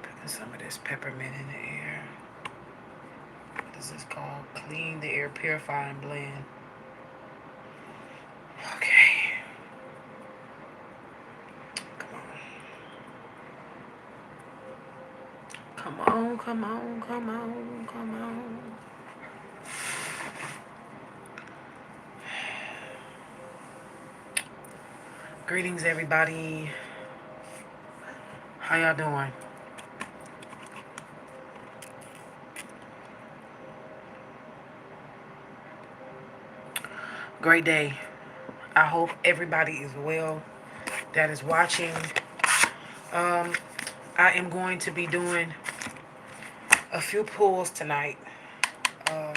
Putting some of this peppermint in the air. What is this called? Clean the air purifying blend. Okay. Come on. Come on, come on, come on, come on. Greetings, everybody. How y'all doing? Great day. I hope everybody is well that is watching. I am going to be doing a few pulls tonight. Uh,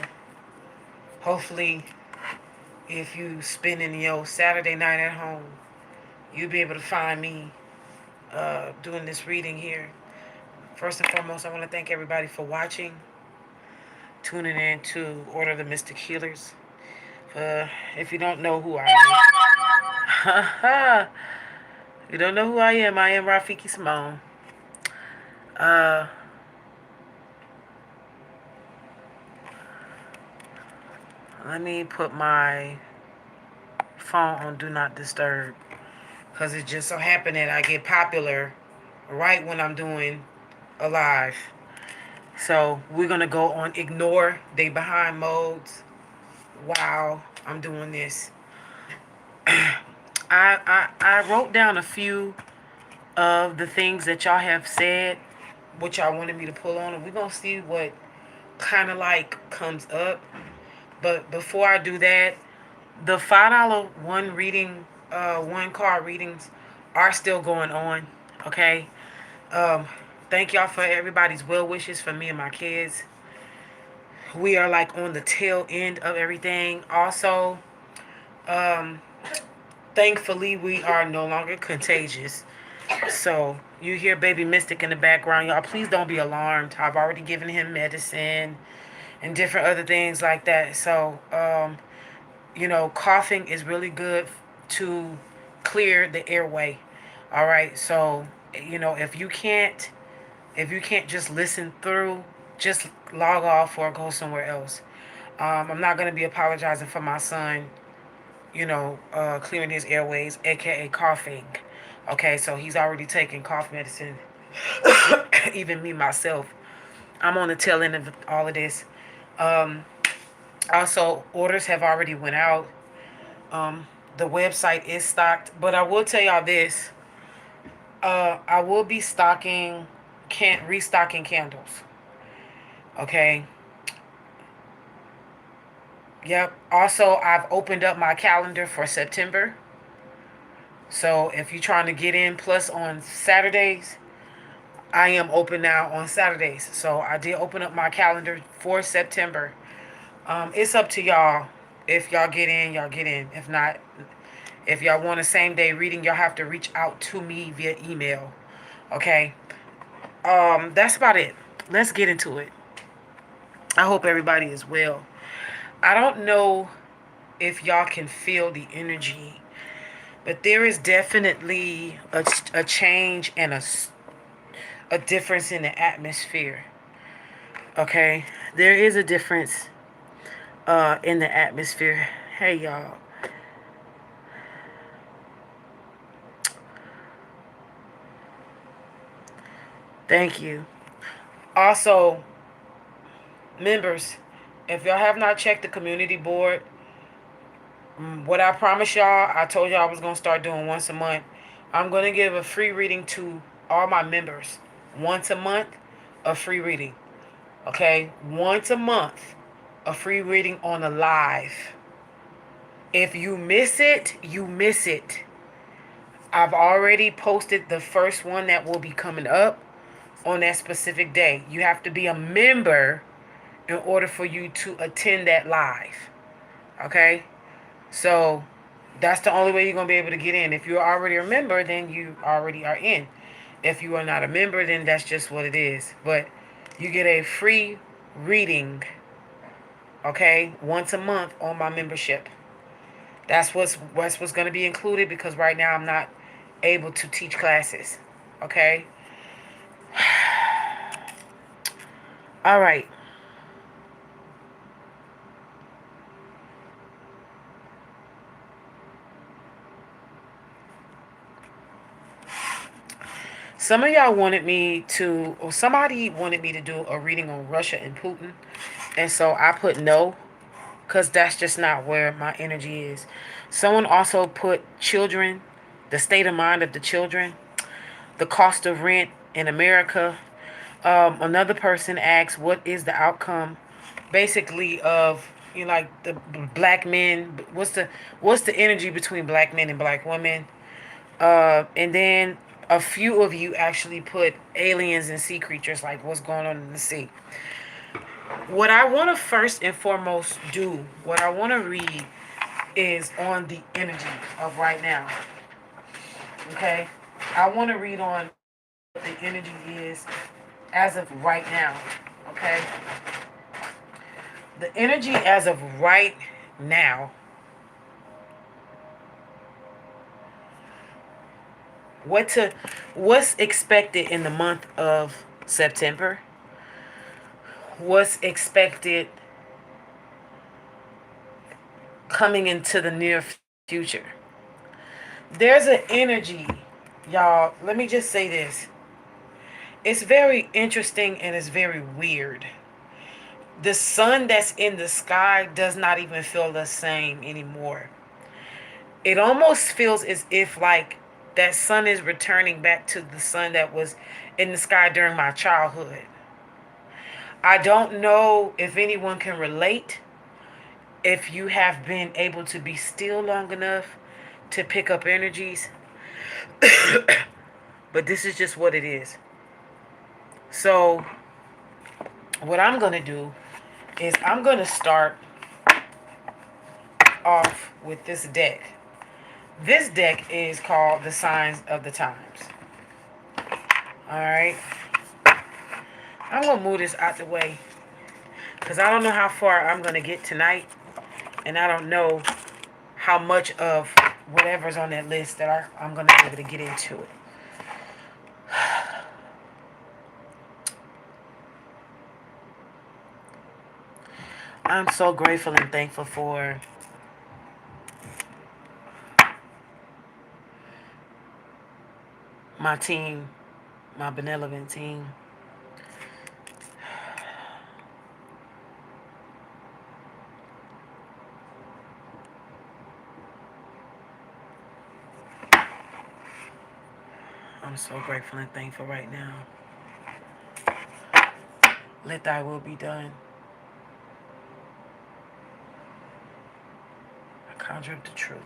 Hopefully, if you spending your Saturday night at home, you'll be able to find me doing this reading here. First and foremost, I want to thank everybody for watching, tuning in to Order of the Mystic Healers. If you don't know who I am, you don't know who I am Rafiki Simone. Uh, Let me put my phone on Do Not Disturb, because it just so happened that I get popular right when I'm doing a live. So we're going to go on ignore they behind modes while I'm doing this. I wrote down a few of the things that y'all have said, what y'all wanted me to pull on, and we're going to see what kind of like comes up. But before I do that, the $5 one card readings are still going on. Okay. Thank y'all for everybody's well wishes for me and my kids. We are like on the tail end of everything. Also, thankfully we are no longer contagious. So you hear baby Mystic in the background, y'all. Please don't be alarmed. I've already given him medicine and different other things like that. So coughing is really good to clear the airway. All right. So, if you can't just listen through, just log off or go somewhere else. I'm not going to be apologizing for my son, clearing his airways, aka coughing. Okay. So he's already taking cough medicine. Even me, myself, I'm on the tail end of all of this. Also, orders have already went out. The website is stocked, but I will tell y'all this. I will be restocking candles. Okay. Yep. Also, I've opened up my calendar for September. So if you're trying to get in, plus on Saturdays, I am open now on Saturdays. So I did open up my calendar for September. It's up to y'all. If y'all get in, y'all get in. If not, if y'all want a same day reading, y'all have to reach out to me via email. Okay. That's about it. Let's get into it. I hope everybody is well. I don't know if y'all can feel the energy, but there is definitely a change and a difference in the atmosphere. Okay. There is a difference in the atmosphere. Hey, y'all. Thank you. Also, members, if y'all have not checked the community board, what I promised y'all, I told y'all I was going to start doing once a month. I'm going to give a free reading to all my members. Once a month, a free reading. Okay? Once a month, a free reading on a live. If you miss it, you miss it. I've already posted the first one that will be coming up on that specific day. You have to be a member in order for you to attend that live. Okay? So that's the only way you're going to be able to get in. If you're already a member, then you already are in. If you are not a member, then that's just what it is. But you get a free reading, okay, once a month on my membership. That's what's going to be included because right now I'm not able to teach classes. Okay? All right. Some of y'all wanted me to, or somebody wanted me to do a reading on Russia and Putin. And so I put no, because that's just not where my energy is. Someone also put children, the state of mind of the children, the cost of rent in America. Another person asked, what is the outcome, basically, of like the black men? What's the energy between black men and black women? And then a few of you actually put aliens and sea creatures, like what's going on in the sea. What I want to first and foremost do, what I want to read, is on the energy of right now. Okay? I want to read on what the energy is as of right now. Okay? The energy as of right now, what's expected in the month of September, what's expected coming into the near future. There's an energy, y'all. Let me just say this. It's very interesting and it's very weird. The sun that's in the sky does not even feel the same anymore. It almost feels as if like that sun is returning back to the sun that was in the sky during my childhood. I don't know if anyone can relate, if you have been able to be still long enough to pick up energies, but this is just what it is. So, what I'm going to do is I'm going to start off with this deck. This deck is called the Signs of the Times. Alright? I'm going to move this out the way because I don't know how far I'm going to get tonight, and I don't know how much of whatever's on that list that I'm going to be able to get into it. I'm so grateful and thankful for my team, my benevolent team. I'm so grateful and thankful right now. Let thy will be done. I conjure up the truth.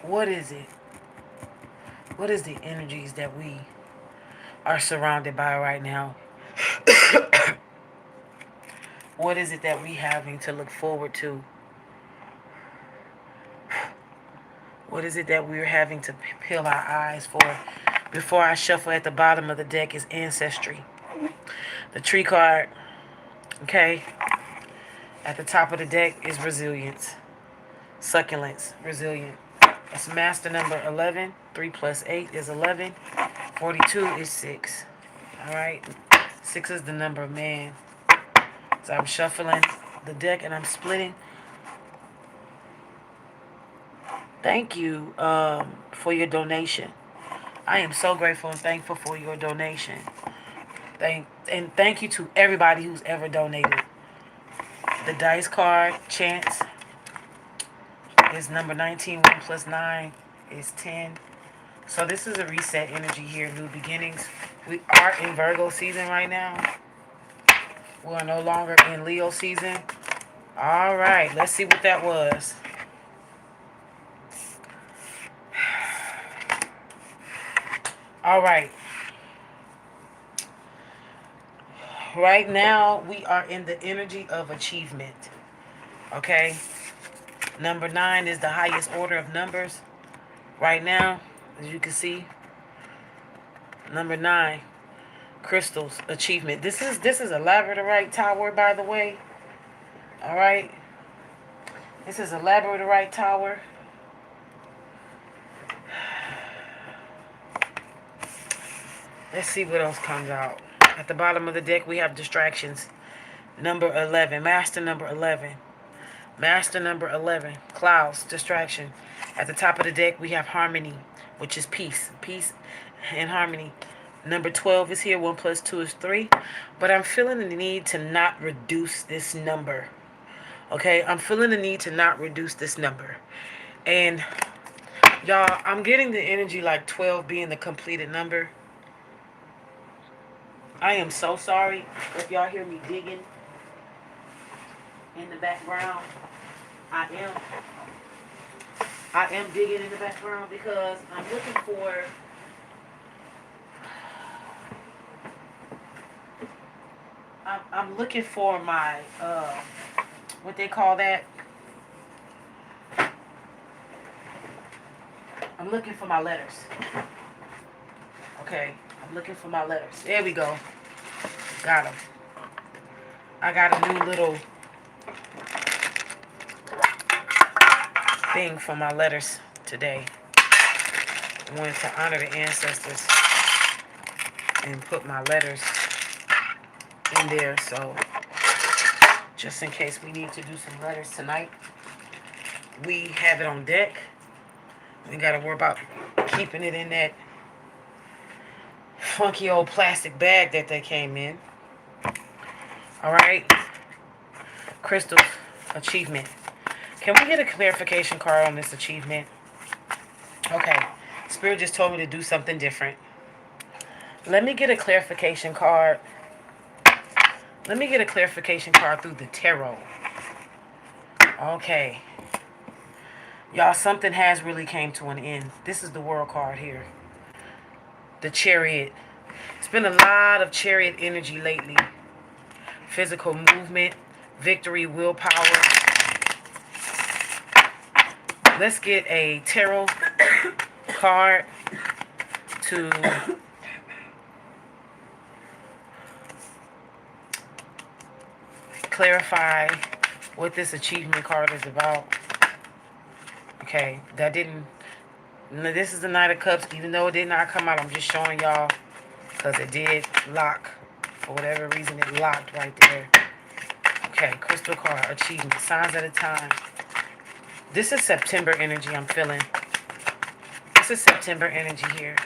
What is it? What is the energies that we are surrounded by right now? What is it that we having to look forward to? What is it that we're having to peel our eyes for? Before I shuffle at the bottom of the deck is Ancestry. The tree card, okay? At the top of the deck is Resilience. Succulence, Resilient. That's master number 11. 3 plus 8 is 11. 42 is 6. Alright? 6 is the number of man. So I'm shuffling the deck and I'm splitting. Thank you for your donation. I am so grateful and thankful for your donation. Thank you to everybody who's ever donated. The dice card, Chance, is number 19. 1 plus 9 is 10. So this is a reset energy here, new beginnings. We are in Virgo season right now. We are no longer in Leo season. All right, let's see what that was. All right. Right now, we are in the energy of achievement. Okay? Number 9 is the highest order of numbers. Right now, as you can see, number 9, crystals, achievement. This is a labradorite tower, by the way. All right. This is a labradorite tower. Let's see what else comes out. At the bottom of the deck, we have distractions. Number 11. Master number 11. Master number 11. Clouds. Distraction. At the top of the deck, we have harmony, which is peace. Peace and harmony. Number 12 is here. 1 plus 2 is 3. But I'm feeling the need to not reduce this number. Okay? I'm feeling the need to not reduce this number. And, y'all, I'm getting the energy like 12 being the completed number. I am so sorry if y'all hear me digging in the background. I am digging in the background because I'm looking for my what they call that. I'm looking for my letters. Okay, I'm looking for my letters. There we go. Got them. I got a new little thing for my letters today. I wanted to honor the ancestors and put my letters in there, so just in case we need to do some letters tonight, we have it on deck. We gotta worry about keeping it in that funky old plastic bag that they came in. All right. Crystals. Achievement. Can we get a clarification card on this achievement? Okay. Spirit just told me to do something different. Let me get a clarification card. Let me get a clarification card through the tarot. Okay. Y'all, something has really came to an end. This is the World card here. The Chariot. It's been a lot of Chariot energy lately. Physical movement, victory, willpower. Let's get a tarot card to clarify what this achievement card is about. Okay, that didn't... This is the Knight of Cups. Even though it did not come out, I'm just showing y'all because it did lock. For whatever reason, it locked right there. Okay, crystal card, achievement, signs at a time. This is September energy I'm feeling. This is September energy here.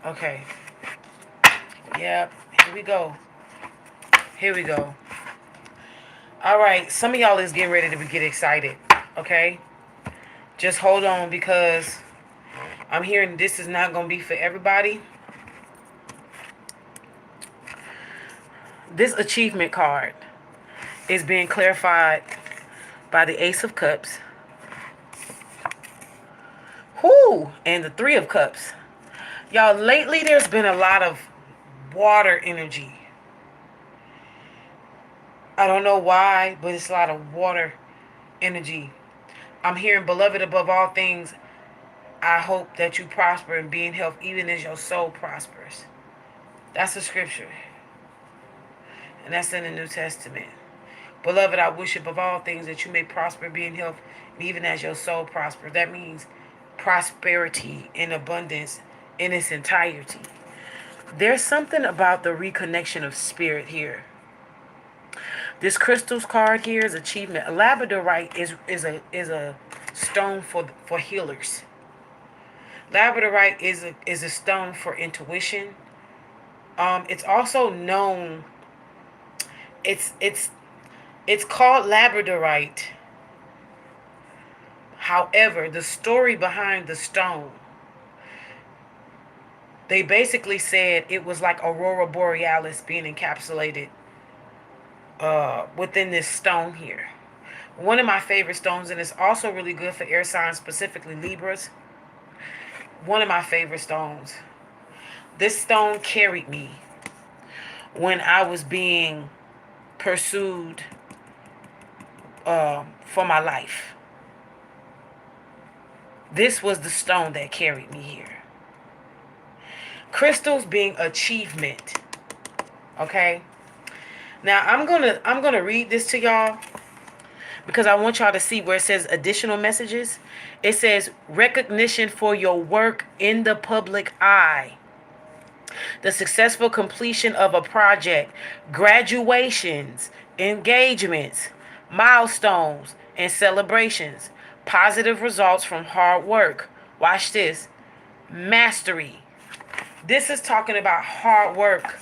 Okay. Yep, here we go. Here we go. All right, some of y'all is getting ready to get excited, okay? Just hold on because I'm hearing this is not going to be for everybody. This achievement card is being clarified by the Ace of Cups. Whoo! And the Three of Cups. Y'all, lately there's been a lot of water energy. I don't know why, but it's a lot of water energy. I'm hearing, beloved, above all things, I hope that you prosper and be in health even as your soul prospers. That's the scripture. And that's in the New Testament. Beloved, I wish above all things that you may prosper, be in health, even as your soul prospers. That means prosperity and abundance in its entirety. There's something about the reconnection of spirit here. This crystals card here is achievement. A labradorite is a stone for healers. Labradorite is a stone for intuition. It's also known. It's called labradorite. However, the story behind the stone, they basically said it was like Aurora Borealis being encapsulated within this stone here. One of my favorite stones, and it's also really good for air signs, specifically Libras. One of my favorite stones. This stone carried me when I was being pursued for my life. This was the stone that carried me here. Crystals being achievement. Okay? Now I'm gonna read this to y'all because I want y'all to see where it says additional messages. It says recognition for your work in the public eye, the successful completion of a project, graduations, engagements, milestones, and celebrations, positive results from hard work. Watch this. Mastery. This is talking about hard work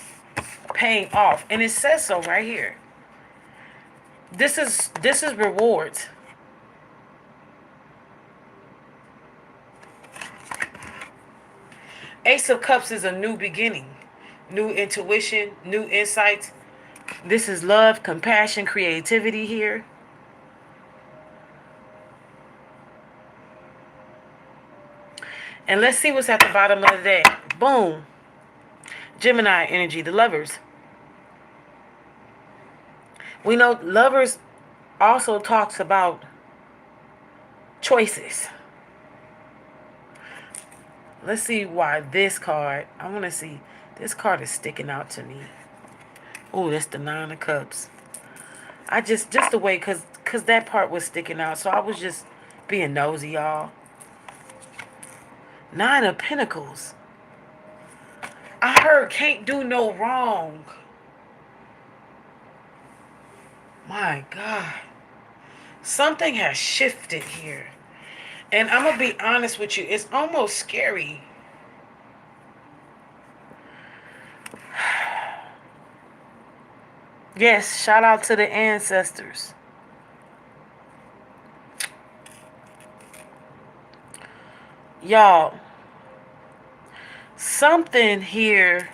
paying off, and it says so right here. This is rewards. Ace of Cups is a new beginning, new intuition, new insights. This is love, compassion, creativity here. And let's see what's at the bottom of the deck. Boom. Gemini energy, the lovers. We know lovers also talks about choices. Let's see why this card, I want to see, this card is sticking out to me. Oh, that's the Nine of Cups. I just the way, cause that part was sticking out. So I was just being nosy, y'all. Nine of Pentacles. I heard can't do no wrong. My God. Something has shifted here. And I'm going to be honest with you. It's almost scary. Yes, shout out to the ancestors. Y'all, something here.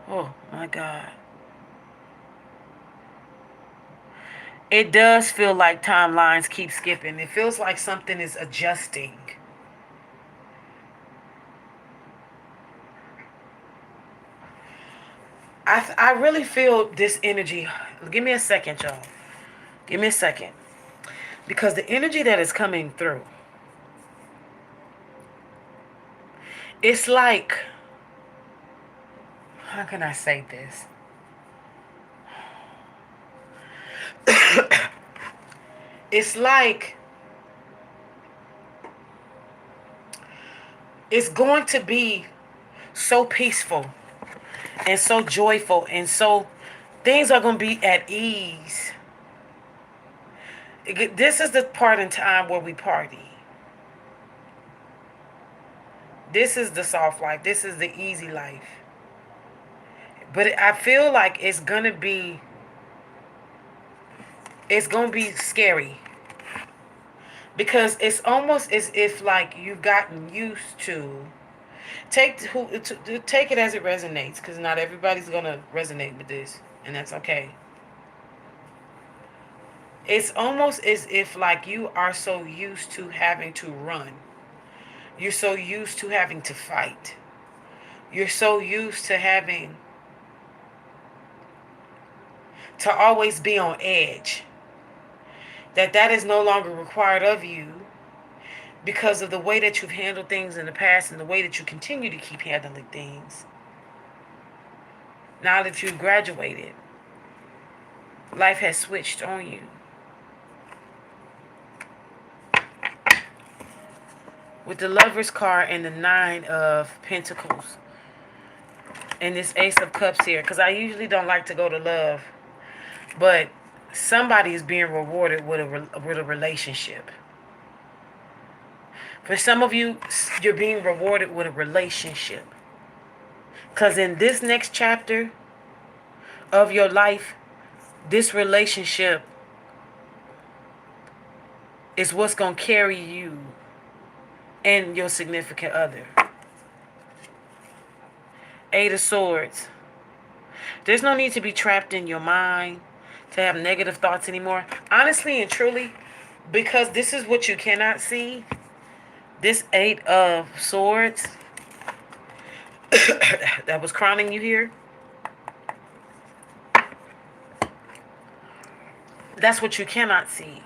Oh, my God. It does feel like timelines keep skipping. It feels like something is adjusting. I really feel this energy. Give me a second, y'all. Give me a second. Because the energy that is coming through, it's like, how can I say this? It's like it's going to be so peaceful and so joyful, and so things are going to be at ease. This is the part in time where we party. This is the soft life. This is the easy life. But I feel like it's going to be scary. Because it's almost as if like you've gotten used to take it as it resonates, because not everybody's gonna resonate with this, and that's okay. It's almost as if like you are so used to having to run. You're so used to having to fight. You're so used to having to always be on edge. That is no longer required of you because of the way that you've handled things in the past and the way that you continue to keep handling things. Now that you've graduated, life has switched on you. With the Lover's card and the Nine of Pentacles and this Ace of Cups here, because I usually don't like to go to love, but somebody is being rewarded with a relationship. For some of you, you're being rewarded with a relationship. Because in this next chapter of your life, this relationship is what's going to carry you and your significant other. Eight of Swords. There's no need to be trapped in your mind, to have negative thoughts anymore. Honestly and truly, because this is what you cannot see. This Eight of Swords that was crowning you here. That's what you cannot see.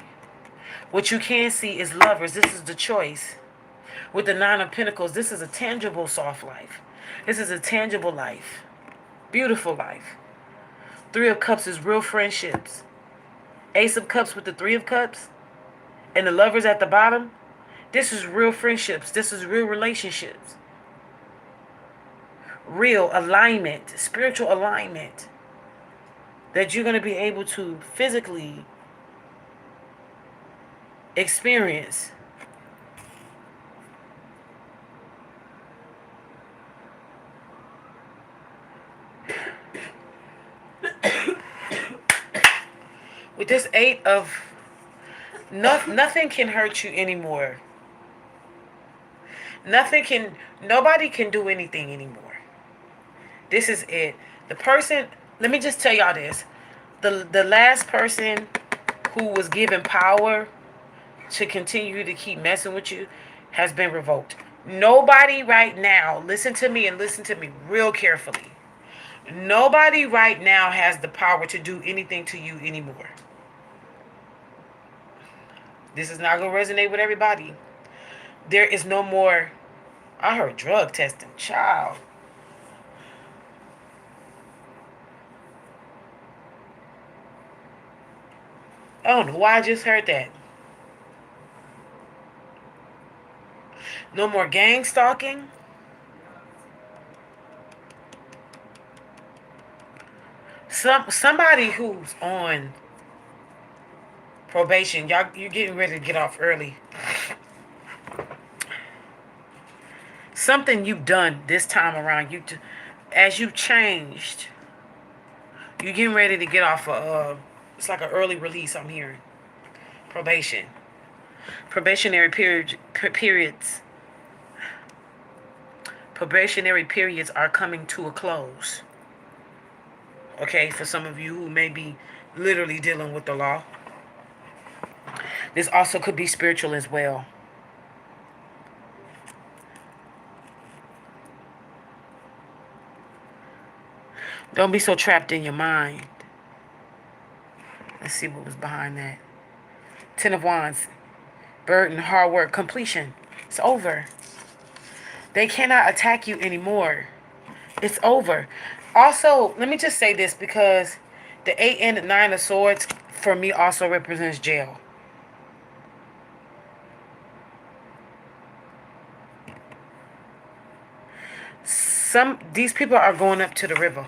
What you can see is lovers. This is the choice. With the Nine of Pentacles, this is a tangible soft life. This is a tangible life. Beautiful life. Three of Cups is real friendships. Ace of Cups with the Three of Cups. And the Lovers at the bottom. This is real friendships. This is real relationships. Real alignment. Spiritual alignment. That you're going to be able to physically experience. With this Eight of... nothing can hurt you anymore. Nobody can do anything anymore. This is it. The person, let me just tell y'all this. The last person who was given power to continue to keep messing with you has been revoked. Nobody right now, listen to me and listen to me real carefully. Nobody right now has the power to do anything to you anymore. This is not going to resonate with everybody. There is no more... I heard drug testing. Child. I don't know why I just heard that. No more gang stalking. Somebody who's on probation. You're getting ready to get off early. Something you've done this time around. As you've changed. You're getting ready to get off it's like an early release, I'm hearing. Probation. Probationary periods. Probationary periods are coming to a close. Okay, for some of you who may be literally dealing with the law. This also could be spiritual as well. Don't be so trapped in your mind. Let's see what was behind that. Ten of Wands. Burden, hard work, completion. It's over. They cannot attack you anymore. It's over. Also, let me just say this, because the 8 and the 9 of Swords for me also represents jail. These people are going up to the river.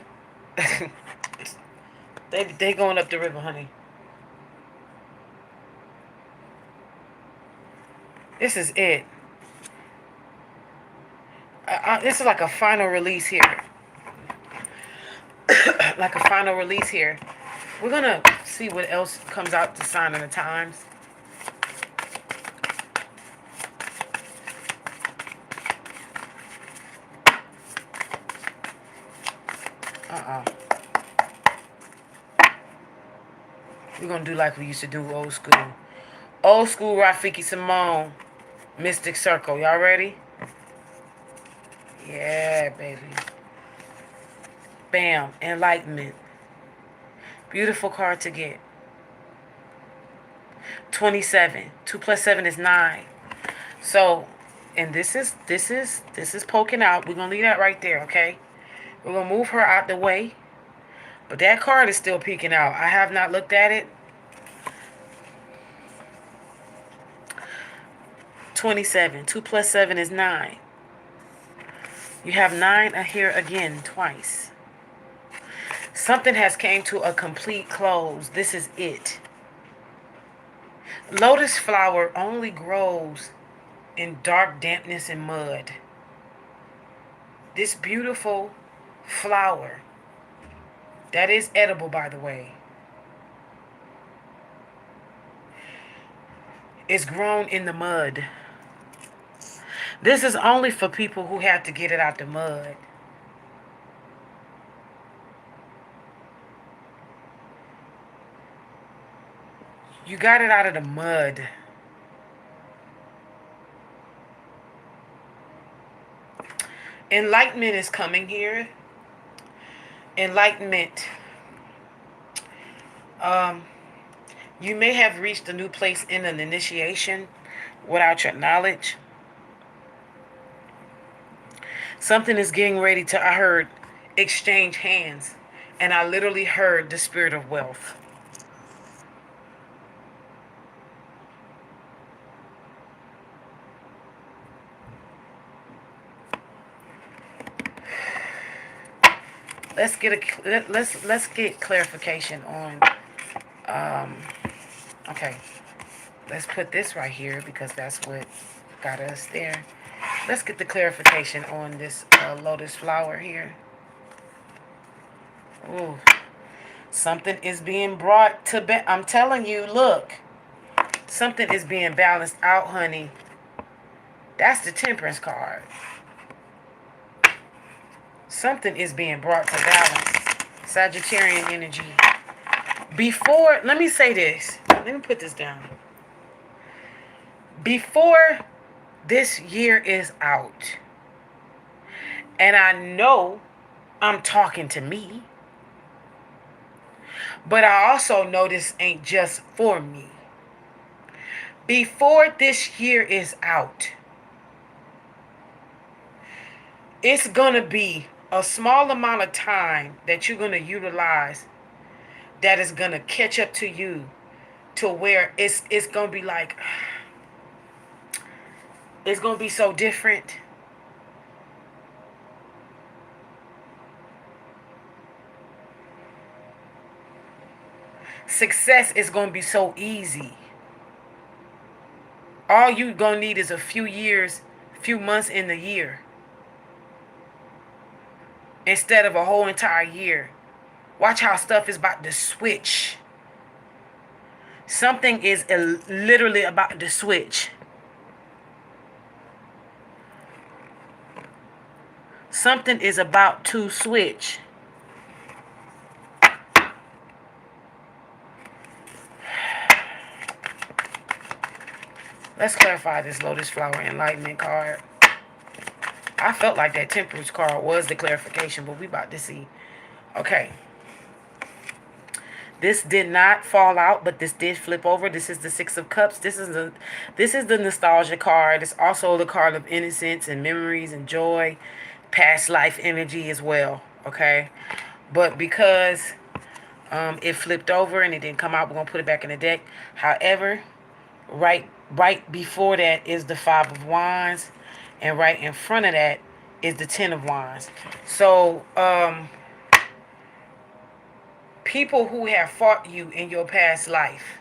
they going up the river, honey. This is it. This is like a final release here. Like a final release here. We're going to see what else comes out the sign of the times. We're going to do like we used to do old school. Old school Rafiki Simone. Mystic Circle. Y'all ready? Yeah, baby. Bam. Enlightenment. Beautiful card to get. 27. 2 plus 7 is 9. So, and this is poking out. We're going to leave that right there, okay? We're going to move her out the way. But that card is still peeking out. I have not looked at it. 27. 2 plus 7 is 9. You have 9 here again twice. Something has came to a complete close. This is it. Lotus flower only grows in dark dampness and mud. This beautiful flower, that is edible, by the way, is grown in the mud. This is only for people who have to get it out the mud. You got it out of the mud. Enlightenment is coming here. Enlightenment. You may have reached a new place in an initiation without your knowledge. Something is getting ready to, I heard, exchange hands. And I literally heard the spirit of wealth. Let's get clarification on. Um, okay, let's put this right here because that's what got us there. Let's get the clarification on this lotus flower here. Ooh, something is being brought to I'm telling you, look, something is being balanced out, honey. That's the Temperance card. Something is being brought to balance. Sagittarian energy. Before, let me say this. Let me put this down. Before this year is out, and I know I'm talking to me, but I also know this ain't just for me. Before this year is out, it's going to be a small amount of time that you're going to utilize that is going to catch up to you to where it's going to be like, it's going to be so different. Success is going to be so easy. All you going to need is a few years, few months in the year, instead of a whole entire year. Watch how stuff is about to switch. Something is literally about to switch. Something is about to switch. Let's clarify this Lotus Flower Enlightenment card. I felt like that Temperance card was the clarification, but we about to see. Okay. This did not fall out, but this did flip over. This is the Six of Cups. This is the nostalgia card. It's also the card of innocence and memories and joy, past life energy as well. Okay, but because it flipped over and it didn't come out, we're gonna put it back in the deck. However, right before that is the Five of Wands, and right in front of that is the Ten of Wands. So people who have fought you in your past life,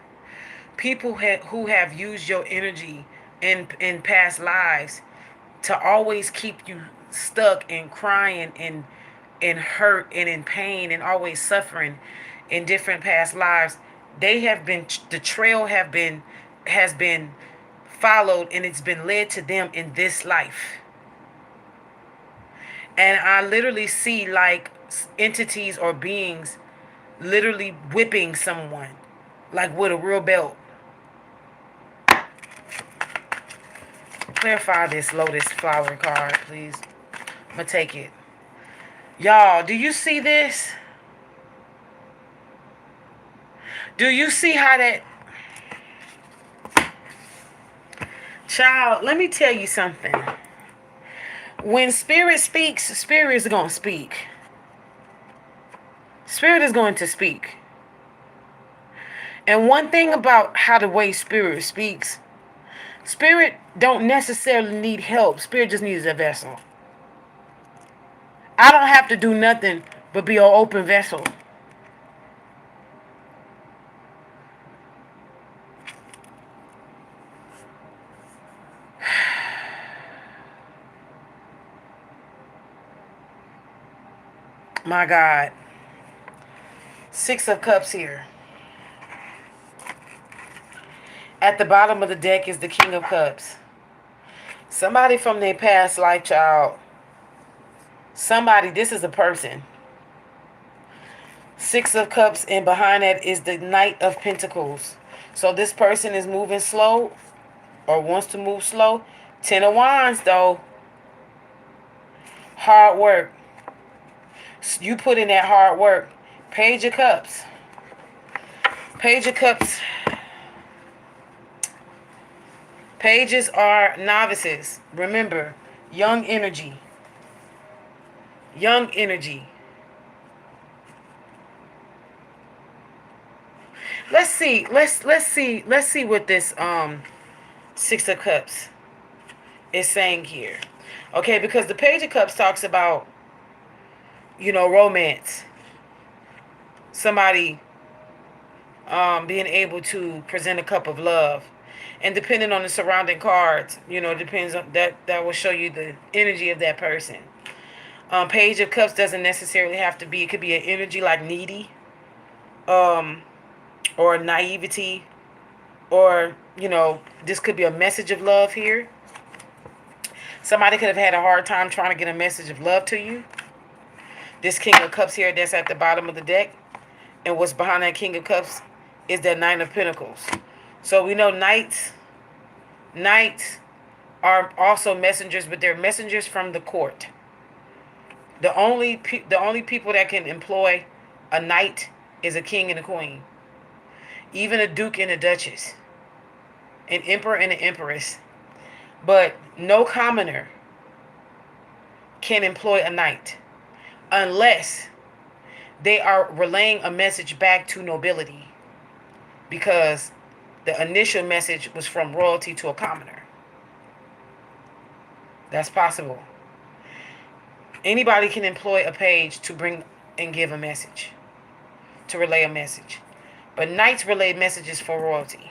people who have used your energy in past lives to always keep you stuck and crying and hurt and in pain and always suffering in different past lives, they have been, the trail has been followed, and it's been led to them in this life. And I literally see like entities or beings literally whipping someone, like with a real belt. Clarify this Lotus Flower card, please. I'm gonna take it. Y'all, do you see this? Do you see how that... Child, let me tell you something. When Spirit speaks, Spirit is going to speak. Spirit is going to speak. And one thing about how the way Spirit speaks, Spirit don't necessarily need help. Spirit just needs a vessel. I don't have to do nothing but be an open vessel. My God. Six of Cups here. At the bottom of the deck is the King of Cups. Somebody from their past life, child. Somebody, this is a person. Six of Cups, and behind that is the Knight of Pentacles. So this person is moving slow or wants to move slow. Ten of Wands, though. Hard work. You put in that hard work. Page of Cups. Page of Cups. Pages are novices. Remember, young energy. Young energy. Let's see what this Six of Cups is saying here. Okay, because the Page of Cups talks about, romance. Somebody being able to present a cup of love. And depending on the surrounding cards, depends on that will show you the energy of that person. Page of Cups doesn't necessarily have to be, it could be an energy like needy, um, or naivety, or, this could be a message of love here. Somebody could have had a hard time trying to get a message of love to you. This King of Cups here that's at the bottom of the deck, and what's behind that King of Cups is that Nine of Pentacles. So we know knights are also messengers, but they're messengers from the court. The only people that can employ a knight is a king and a queen. Even a duke and a duchess, an emperor and an empress. But no commoner can employ a knight unless they are relaying a message back to nobility, because the initial message was from royalty to a commoner. That's possible. Anybody can employ a page to bring and give a message, to relay a message. But knights relay messages for royalty.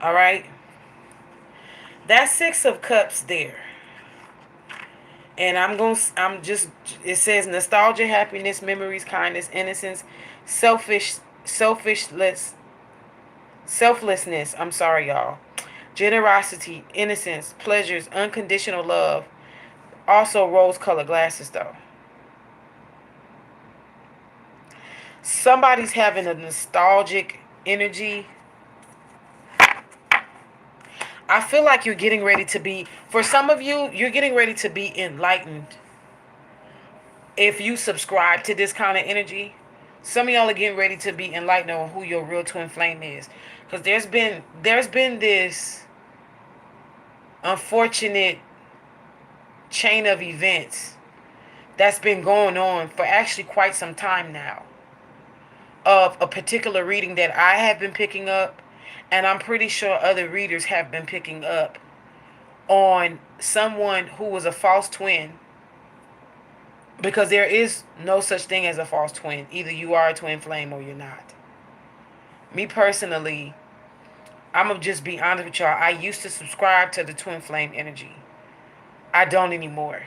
All right? That Six of Cups there. And it says nostalgia, happiness, memories, kindness, innocence, selfishness, selflessness. I'm sorry, y'all. Generosity, innocence, pleasures, unconditional love. Also rose-colored glasses, though. Somebody's having a nostalgic energy. I feel like you're getting ready to be, for some of you, you're getting ready to be enlightened. If you subscribe to this kind of energy, some of y'all are getting ready to be enlightened on who your real twin flame is. Because there's been this unfortunate chain of events that's been going on for actually quite some time now, of a particular reading that I have been picking up, and I'm pretty sure other readers have been picking up on someone who was a false twin. Because there is no such thing as a false twin. Either you are a twin flame or you're not. Me personally, I'm going to just be honest with y'all. I used to subscribe to the twin flame energy. I don't anymore.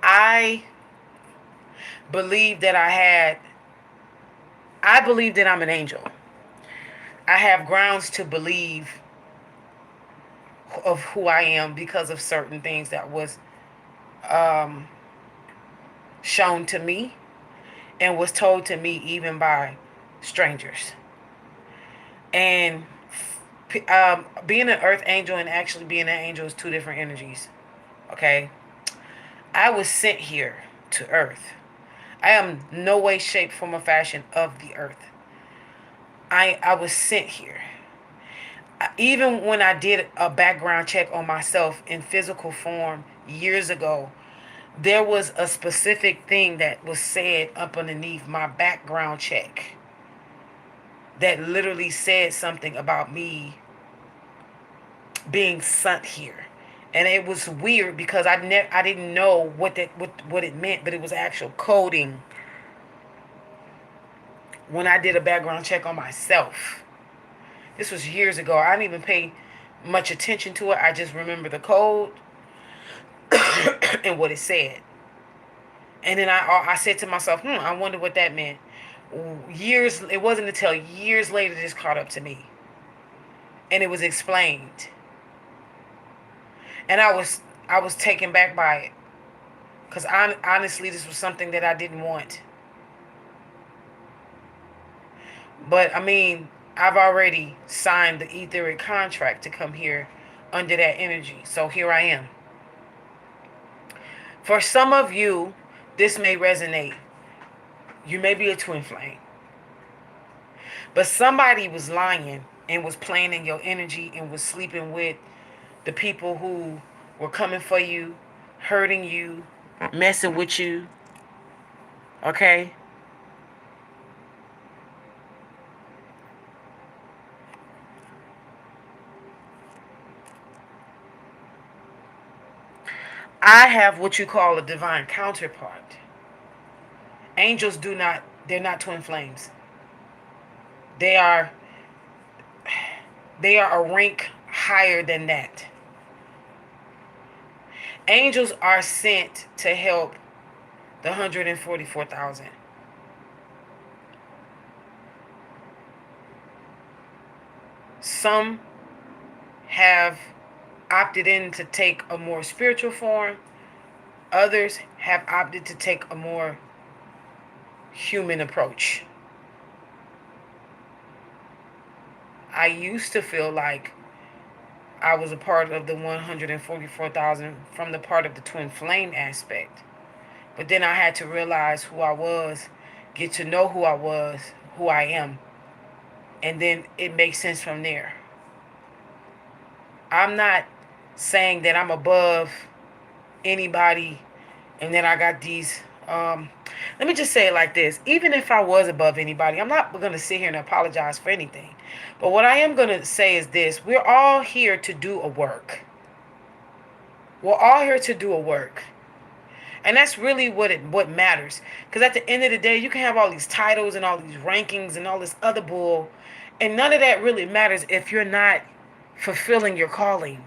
I believe that I believe that I'm an angel. I have grounds to believe of who I am because of certain things that was shown to me and was told to me even by strangers. And being an earth angel and actually being an angel is two different energies. Okay? I was sent here to earth. I am no way, shape, form, or fashion of the earth. I was sent here. Even when I did a background check on myself in physical form years ago, there was a specific thing that was said up underneath my background check that literally said something about me being sent here. And it was weird because I didn't know what it meant, but it was actual coding when I did a background check on myself. This was years ago. I didn't even pay much attention to it. I just remember the code and what it said. And then I said to myself, I wonder what that meant. It wasn't until years later this caught up to me. And it was explained. And I was taken back by it. Because honestly, this was something that I didn't want. But, I mean, I've already signed the etheric contract to come here under that energy. So here I am. For some of you, this may resonate. You may be a twin flame. But somebody was lying and was playing in your energy and was sleeping with the people who were coming for you, hurting you, messing with you. Okay? I have what you call a divine counterpart. Angels do not, they're not twin flames. They are they are a rank higher than that. Angels are sent to help the 144,000. Some have opted in to take a more spiritual form. Others have opted to take a more human approach. I used to feel like I was a part of the 144,000 from the part of the twin flame aspect. But then I had to realize who I was, get to know who I was, who I am, and then it makes sense from there. I'm not saying that I'm above anybody and then I got these let me just say it like this. Even if I was above anybody, I'm not going to sit here and apologize for anything. But what I am going to say is this. We're all here to do a work. We're all here to do a work. And that's really what matters. Because at the end of the day, you can have all these titles and all these rankings and all this other bull. And none of that really matters if you're not fulfilling your calling.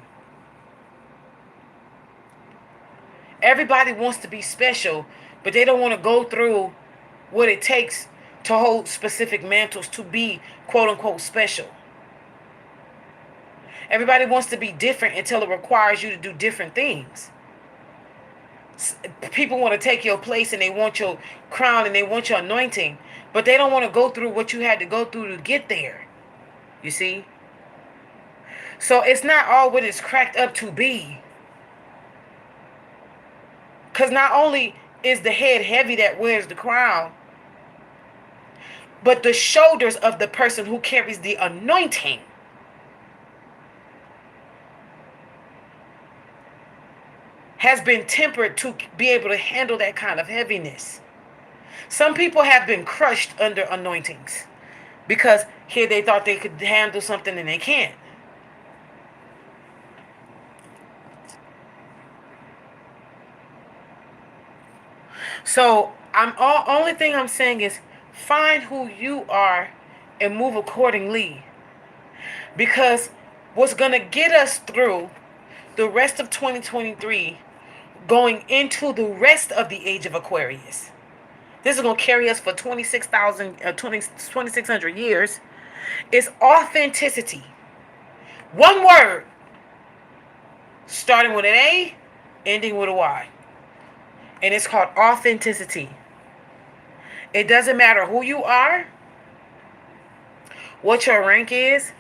Everybody wants to be special, but they don't want to go through what it takes to hold specific mantles to be quote unquote special. Everybody wants to be different until it requires you to do different things. People want to take your place and they want your crown and they want your anointing, but they don't want to go through what you had to go through to get there. You see? So it's not all what it's cracked up to be. Because not only is the head heavy that wears the crown, but the shoulders of the person who carries the anointing has been tempered to be able to handle that kind of heaviness. Some people have been crushed under anointings because here they thought they could handle something and they can't. So only thing I'm saying is find who you are and move accordingly. Because what's going to get us through the rest of 2023 going into the rest of the age of Aquarius. This is going to carry us for 2,600 years. Is authenticity. One word, starting with an A, ending with a Y. And it's called authenticity. It doesn't matter who you are, what your rank is,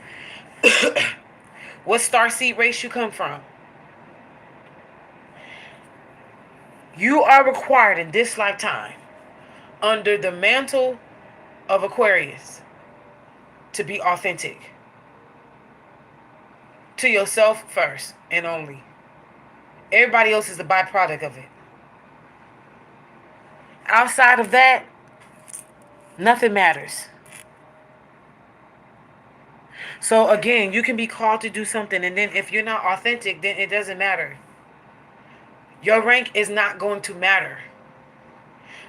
what starseed race you come from. You are required in this lifetime, under the mantle of Aquarius, to be authentic. To yourself first and only. Everybody else is a byproduct of it. Outside of that, nothing matters. So again, you can be called to do something, and then if you're not authentic, then it doesn't matter. Your rank is not going to matter.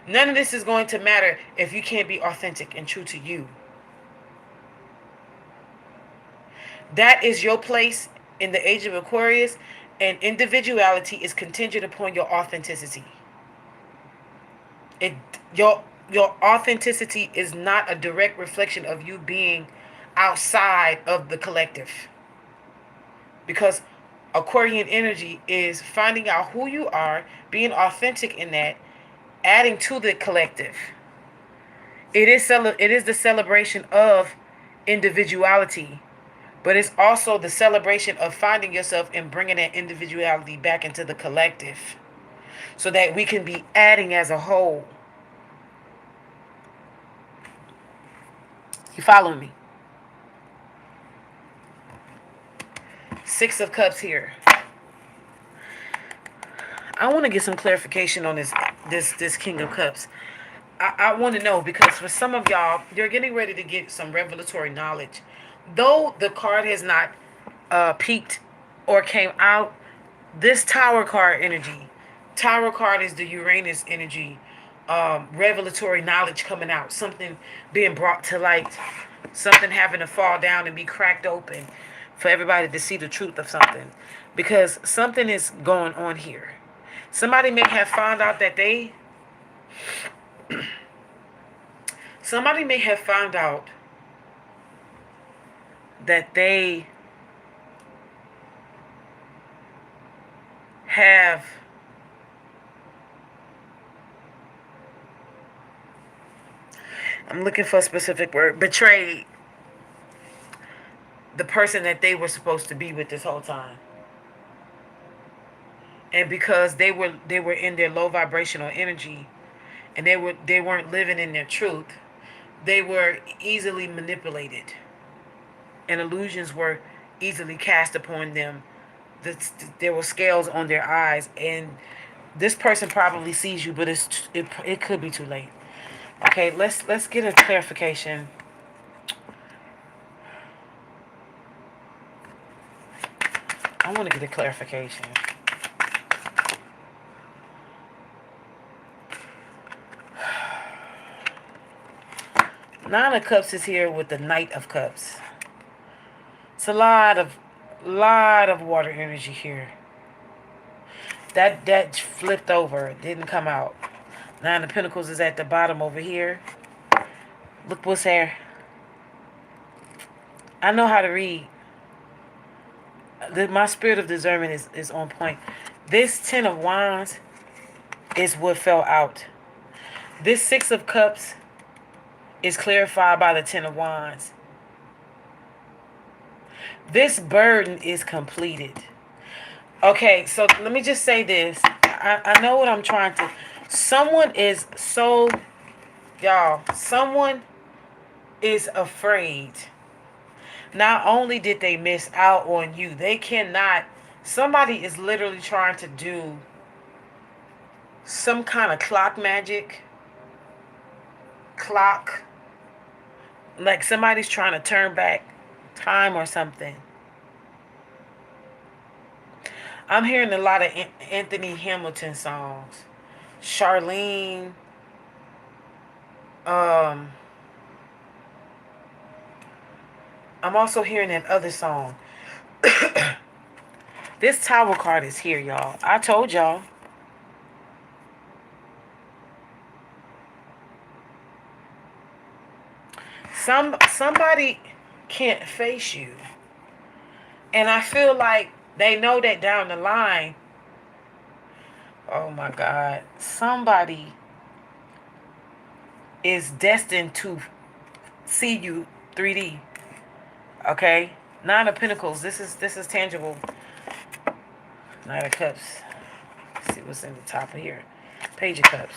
None of this is going to matter if you can't be authentic and true to you. That is your place in the age of Aquarius, and individuality is contingent upon your authenticity. Your authenticity is not a direct reflection of you being outside of the collective. Because Aquarian energy is finding out who you are, being authentic in that, adding to the collective. It is the celebration of individuality, but it's also the celebration of finding yourself and bringing that individuality back into the collective so that we can be adding as a whole. You following me? Six of Cups here. I want to get some clarification on this King of Cups. I want to know because for some of y'all, you're getting ready to get some revelatory knowledge. Though the card has not peaked or came out, this Tower card energy. Tower card is the Uranus energy. Revelatory knowledge coming out. Something being brought to light. Something having to fall down and be cracked open for everybody to see the truth of something. Because something is going on here. Somebody may have found out that they somebody may have found out that they have I'm looking for a specific word, betrayed the person that they were supposed to be with this whole time. And because they were in their low vibrational energy and they weren't living in their truth, they were easily manipulated. And illusions were easily cast upon them. There were scales on their eyes, and this person probably sees you, but it could be too late. Okay, let's get a clarification. I want to get a clarification. Nine of Cups is here with the Knight of Cups. It's a lot of water energy here. That flipped over, didn't come out. Nine of Pentacles is at the bottom over here. Look what's there. I know how to read. My spirit of discernment is on point. This Ten of Wands is what fell out. This Six of Cups is clarified by the Ten of Wands. This burden is completed. Okay, so let me just say this. I know what I'm trying to... Someone is so... Y'all, someone is afraid. Not only did they miss out on you, they cannot... Somebody is literally trying to do some kind of clock magic. Clock. Like somebody's trying to turn back time or something. I'm hearing a lot of Anthony Hamilton songs. Charlene. I'm also hearing that other song. This Tower card is here, y'all. I told y'all. Somebody can't face you. And I feel like they know that down the line. Oh my God. Somebody is destined to see you 3D. Okay? Nine of Pentacles. This is tangible. Nine of Cups. Let's see what's in the top of here. Page of Cups.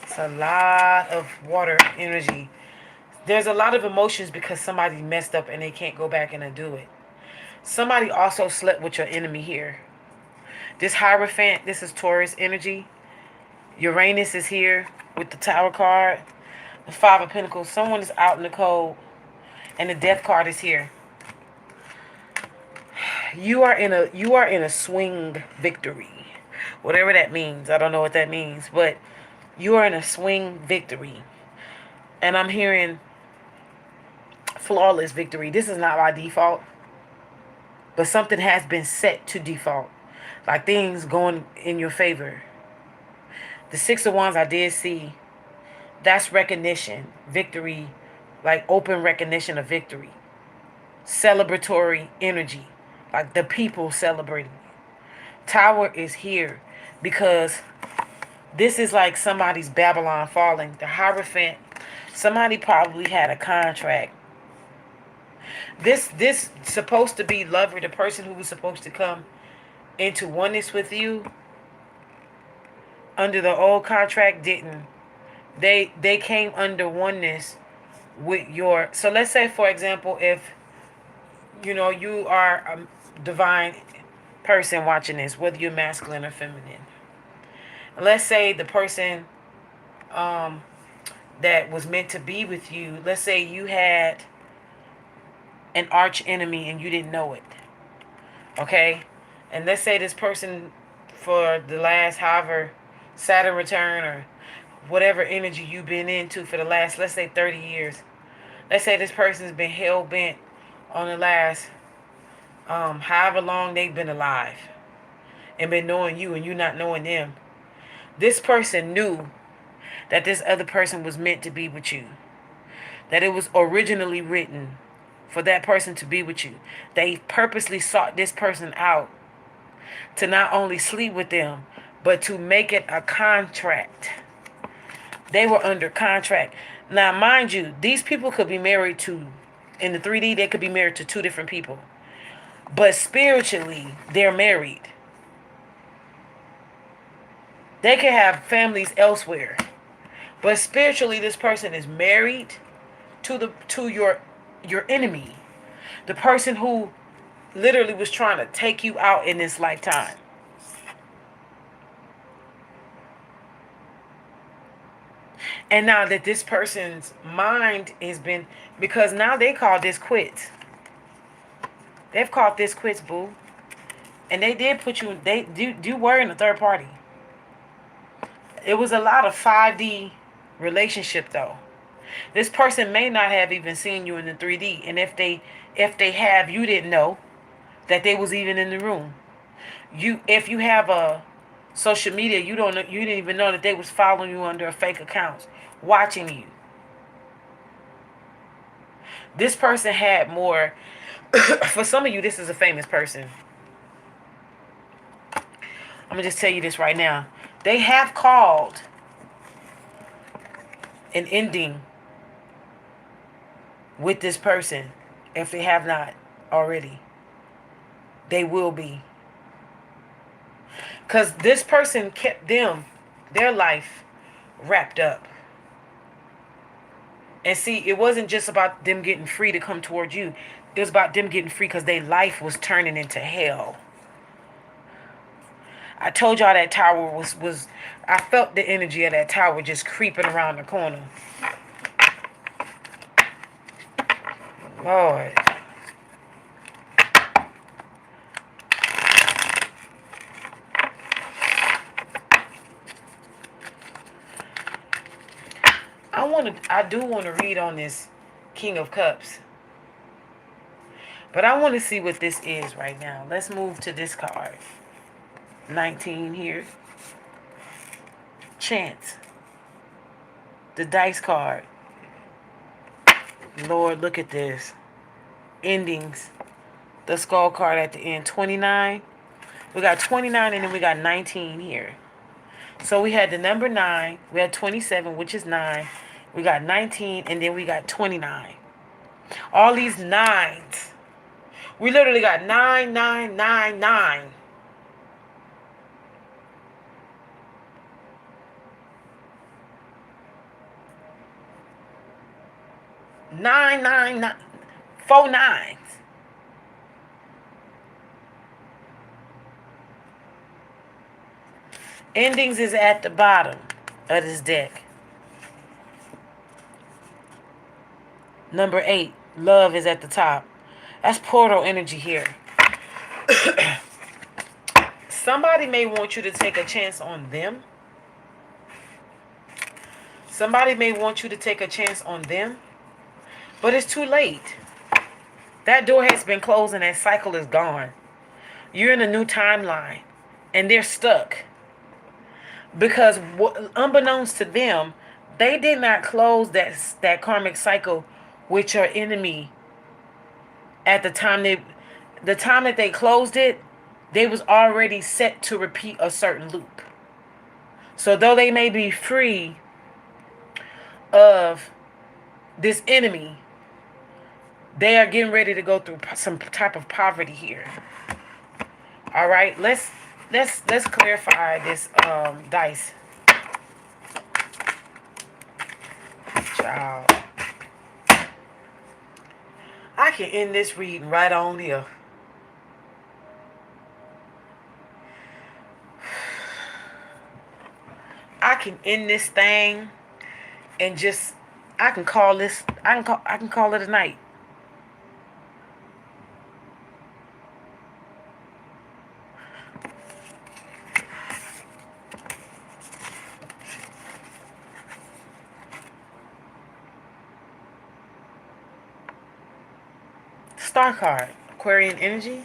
It's a lot of water energy. There's a lot of emotions because somebody messed up and they can't go back and undo it. Somebody also slept with your enemy here. This Hierophant, this is Taurus energy. Uranus is here with the Tower card. The Five of Pentacles. Someone is out in the cold. And the Death card is here. You are in a swing victory. Whatever that means. I don't know what that means. But you are in a swing victory. And I'm hearing flawless victory. This is not by default. But something has been set to default. Like things going in your favor. The Six of Wands I did see. That's recognition. Victory. Like open recognition of victory. Celebratory energy. Like the people celebrating. Tower is here. Because this is like somebody's Babylon falling. The Hierophant. Somebody probably had a contract. This supposed to be lover, the person who was supposed to come into oneness with you under the old contract didn't. They came under oneness with your... So let's say, for example, if you are a divine person watching this, whether you're masculine or feminine, Let's say the person um, that was meant to be with you, let's say you had an arch enemy and you didn't know it. Okay? And let's say this person, for the last however Saturn return or whatever energy you've been into for the last, let's say 30 years. Let's say this person's been hell bent on the last however long they've been alive and been knowing you and you not knowing them. This person knew that this other person was meant to be with you. That it was originally written for that person to be with you. They purposely sought this person out to not only sleep with them, but to make it a contract. They were under contract. Now, mind you, these people could be married to, in the 3D, they could be married to two different people. But spiritually, they're married. They could have families elsewhere. But spiritually, this person is married to your enemy. The person who literally was trying to take you out in this lifetime. And now that this person's mind has been, because now they call this quits. They've called this quits, boo. And they did put you, you were in a third party. It was a lot of 5D relationship though. This person may not have even seen you in the 3D. And if they have, you didn't know that they was even in the room. If you have a social media, you didn't even know that they was following you under a fake account, watching you. This person had more. For some of you, this is a famous person. I'm gonna just tell you this right now. They have called an ending with this person. If they have not already, they will be. Because this person kept their life wrapped up. And see, it wasn't just about them getting free to come towards you. It was about them getting free because their life was turning into hell. I told y'all that tower was I felt the energy of that tower just creeping around the corner. Lord. I do want to read on this King of Cups. But I want to see what this is right now. Let's move to this card. 19 here. Chance. The dice card. Lord, look at this. Endings. The skull card at the end. 29. We got 29 and then we got 19 here. So we had the number 9. We had 27, which is 9. We got 19 and then we got 29. All these nines. We literally got 9, 9, 9, 9. Nine, nine, nine, 4 nines. Endings is at the bottom of this deck. Number 8, love is at the top. That's portal energy here. Somebody may want you to take a chance on them. Somebody may want you to take a chance on them. But it's too late. That door has been closed and that cycle is gone. You're in a new timeline. And they're stuck. Because unbeknownst to them, they did not close that karmic cycle with your enemy at the time that they closed it. They was already set to repeat a certain loop. So though they may be free of this enemy, they are getting ready to go through some type of poverty here. All right, let's clarify this dice. Child, I can end this reading right on here. can end this thing and just I can call this I can call it a night. Star card, Aquarian energy.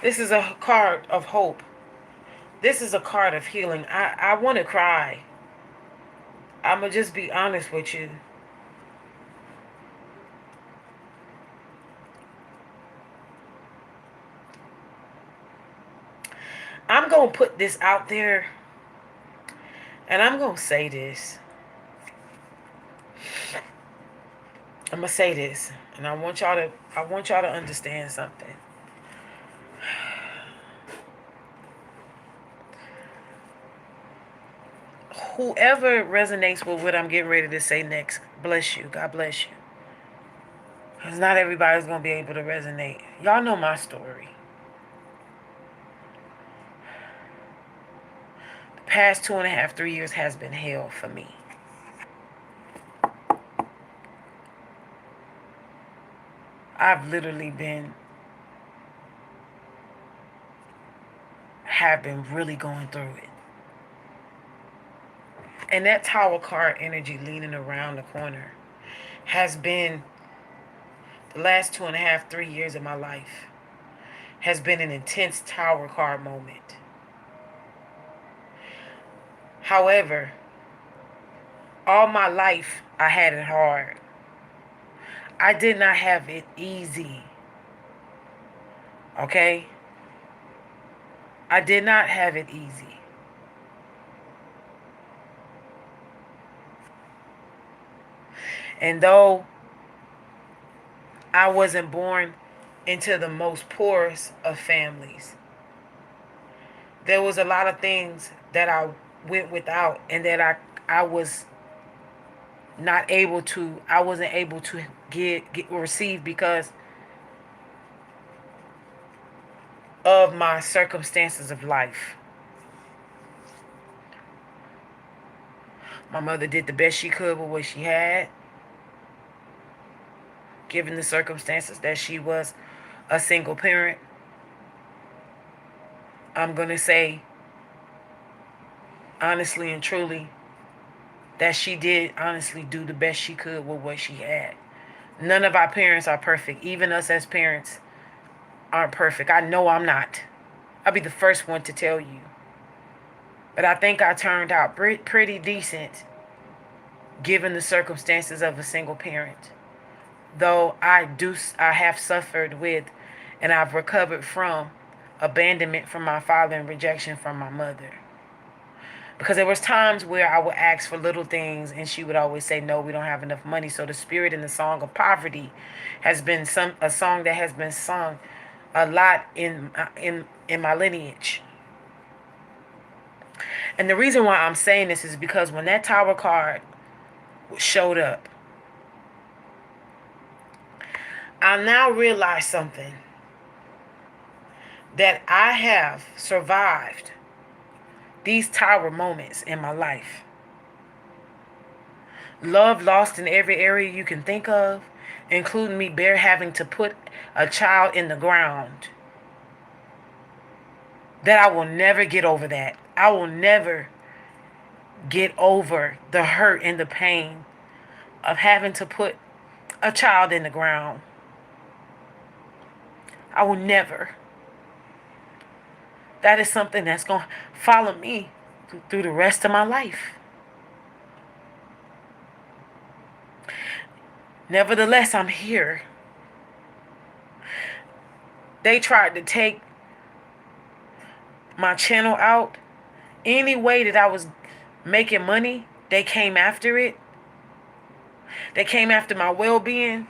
This is a card of hope. This is a card of healing. I want to cry. I'm going to just be honest with you. I'm going to put this out there and I'm going to say this. I'm going to say this and I want y'all to understand something. Whoever resonates with what I'm getting ready to say next, bless you. God bless you. Because not everybody's going to be able to resonate. Y'all know my story. The past 2.5, 3 years has been hell for me. I've literally have been really going through it. And that tower card energy leaning around the corner has been the last 2.5, 3 years of my life has been an intense tower card moment. However, all my life I had it hard. I did not have it easy. Okay? I did not have it easy. And though I wasn't born into the most poorest of families, there was a lot of things that I went without and that I was not able to, I wasn't able to get receive because of my circumstances of life. My mother did the best she could with what she had, given the circumstances that she was a single parent. I'm going to say, honestly and truly, that she did honestly do the best she could with what she had. None of our parents are perfect. Even us as parents aren't perfect. I know I'm not. I'll be the first one to tell you. But I think I turned out pretty decent given the circumstances of a single parent. Though I have suffered with and I've recovered from abandonment from my father and rejection from my mother. Because there was times where I would ask for little things and she would always say, no, we don't have enough money. So the spirit in the song of poverty has been a song that has been sung a lot in my lineage. And the reason why I'm saying this is because when that tower card showed up, I now realize something. That I have survived these tower moments in my life. Love lost in every area you can think of, including me having to put a child in the ground. That I will never get over that. I will never get over the hurt and the pain of having to put a child in the ground. I will never. That is something that's going to follow me through the rest of my life. Nevertheless, I'm here. They tried to take my channel out. Any way that I was making money, they came after it. They came after my well-being.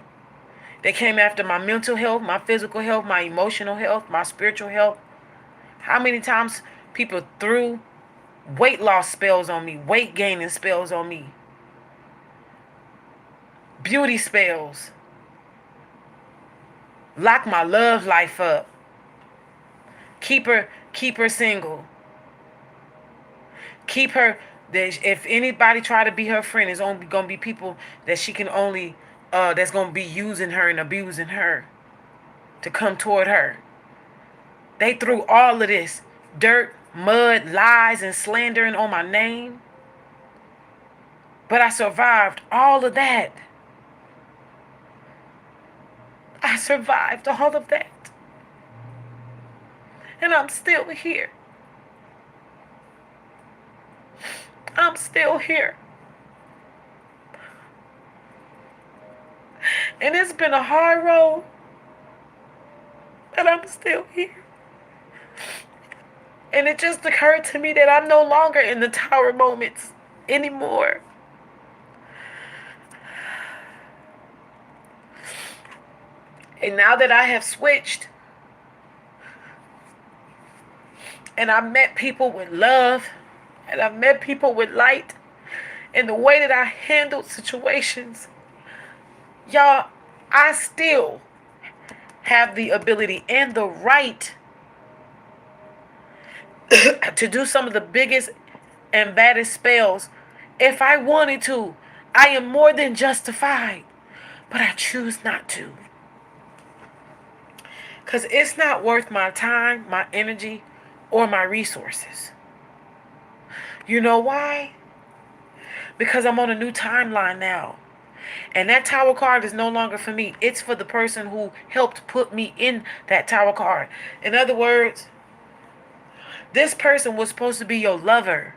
They came after my mental health, my physical health, my emotional health, my spiritual health. How many times people threw weight loss spells on me, weight gaining spells on me, beauty spells, lock my love life up, keep her single. Keep her. If anybody try to be her friend, it's only gonna be people that she can only that's gonna be using her and abusing her to come toward her. They threw all of this dirt, mud, lies, and slandering on my name. But I survived all of that. I survived all of that. And I'm still here. I'm still here. And it's been a hard road. But I'm still here. And it just occurred to me that I'm no longer in the tower moments anymore. And now that I have switched, and I've met people with love, and I've met people with light, and the way that I handled situations, y'all, I still have the ability and the right to do some of the biggest and baddest spells if I wanted to. I am more than justified, but I choose not to. Because it's not worth my time, my energy, or my resources. You know why? Because I'm on a new timeline now. And that tower card is no longer for me. It's for the person who helped put me in that tower card. In other words, this person was supposed to be your lover.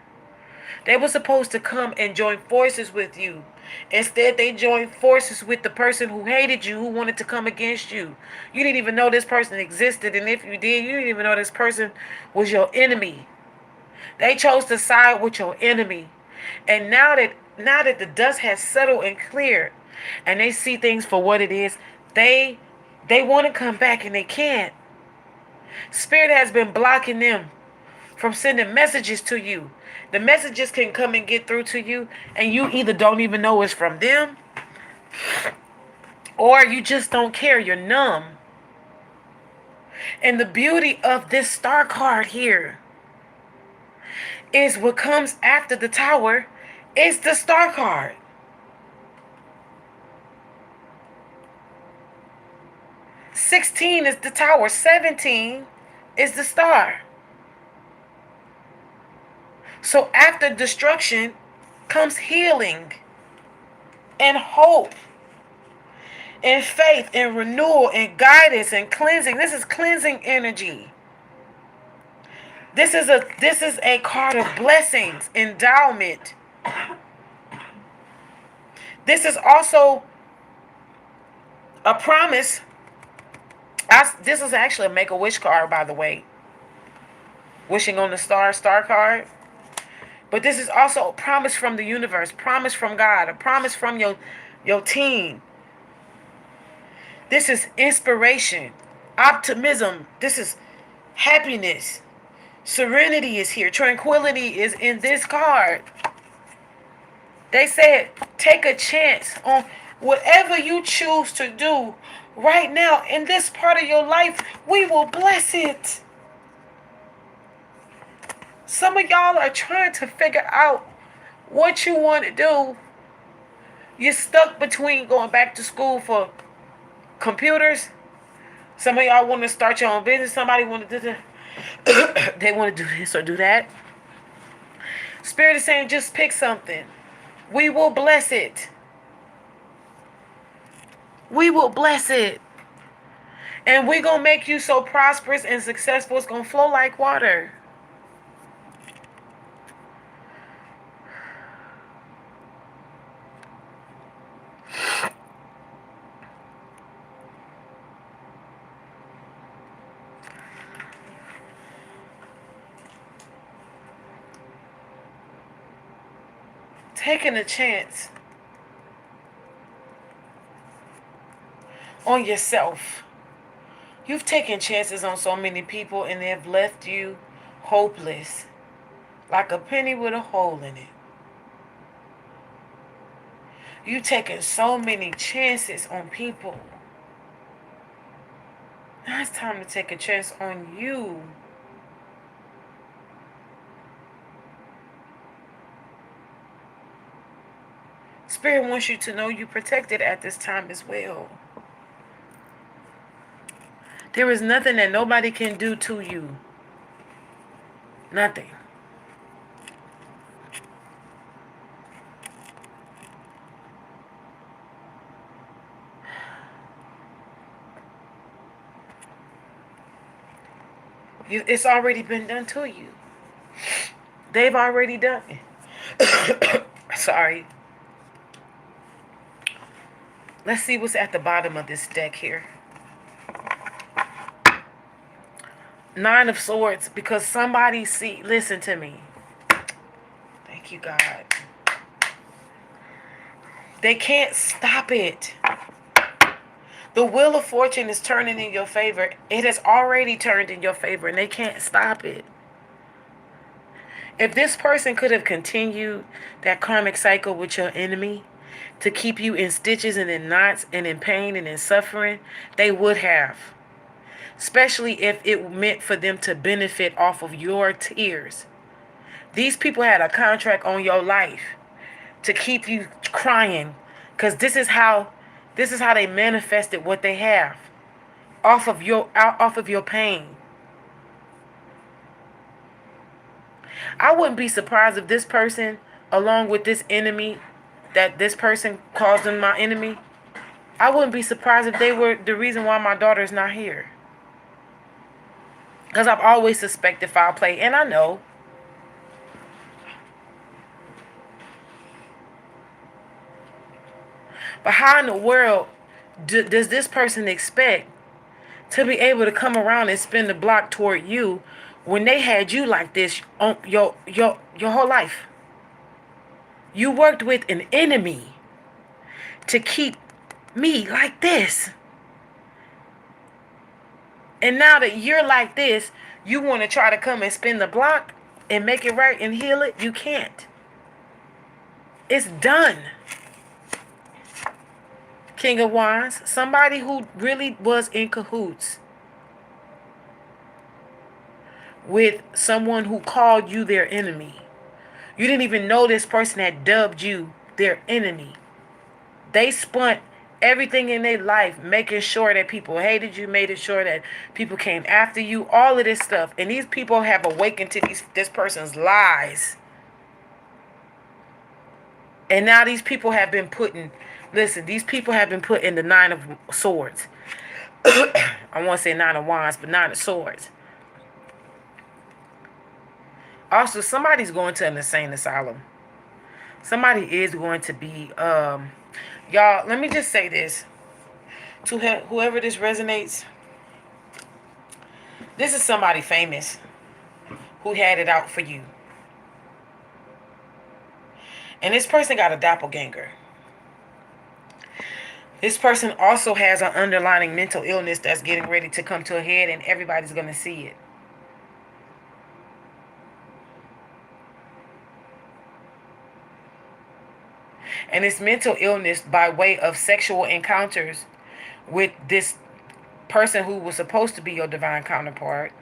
They were supposed to come and join forces with you. Instead, they joined forces with the person who hated you, who wanted to come against you. You didn't even know this person existed, and if you did, you didn't even know this person was your enemy. They chose to side with your enemy. And now that the dust has settled and cleared, and they see things for what it is, they want to come back and they can't. Spirit has been blocking them from sending messages to you. The messages can come and get through to you, and you either don't even know it's from them, or you just don't care. You're numb. And the beauty of this star card here is what comes after the tower is the star card. 16 is the tower. 17 is the star. So after destruction comes healing and hope and faith and renewal and guidance and cleansing. This is cleansing energy. This is a card of blessings, endowment. This is also a promise. This is actually a Make-A-Wish card, by the way. Wishing on the star card. But this is also a promise from the universe, promise from God, a promise from your team. This is inspiration, optimism. This is happiness. Serenity is here. Tranquility is in this card. They said, take a chance on whatever you choose to do right now in this part of your life. We will bless it. Some of y'all are trying to figure out what you want to do. You're stuck between going back to school for computers. Some of y'all want to start your own business. Somebody want to do that. They want to do this or do that. Spirit is saying, just pick something. We will bless it. We will bless it. And we're going to make you so prosperous and successful, it's going to flow like water. Taking a chance on yourself. You've taken chances on so many people and they've left you hopeless, like a penny with a hole in it. You've taken so many chances on people. Now it's time to take a chance on you. Spirit wants you to know you're protected at this time as well. There is nothing that nobody can do to you. Nothing. It's already been done to you. They've already done it. Sorry. Let's see what's at the bottom of this deck here. Nine of Swords, because somebody listen to me. Thank you, God. They can't stop it. The wheel of fortune is turning in your favor. It has already turned in your favor, and they can't stop it. If this person could have continued that karmic cycle with your enemy to keep you in stitches and in knots and in pain and in suffering, they would have. Especially if it meant for them to benefit off of your tears. These people had a contract on your life to keep you crying, because this is how they manifested what they have off of your pain. I wouldn't be surprised if this person, along with this enemy, that this person calls them my enemy, I wouldn't be surprised if they were the reason why my daughter is not here. Because I've always suspected foul play, and I know. But how in the world does this person expect to be able to come around and spin the block toward you when they had you like this on your whole life? You worked with an enemy to keep me like this. And now that you're like this, you want to try to come and spin the block and make it right and heal it? You can't. It's done. King of Wands, somebody who really was in cahoots with someone who called you their enemy. You didn't even know this person had dubbed you their enemy. They spent everything in their life making sure that people hated you, made sure that people came after you, all of this stuff. And these people have awakened to this person's lies. And now these people have been put in, these people have been put in the Nine of Swords. I want to say Nine of Wands, but Nine of Swords. Also, somebody's going to an insane asylum. Somebody is going to be, y'all, let me just say this. To whoever this resonates, this is somebody famous who had it out for you. And this person got a doppelganger. This person also has an underlying mental illness that's getting ready to come to a head, and everybody's going to see it. And it's mental illness by way of sexual encounters with this person who was supposed to be your divine counterpart.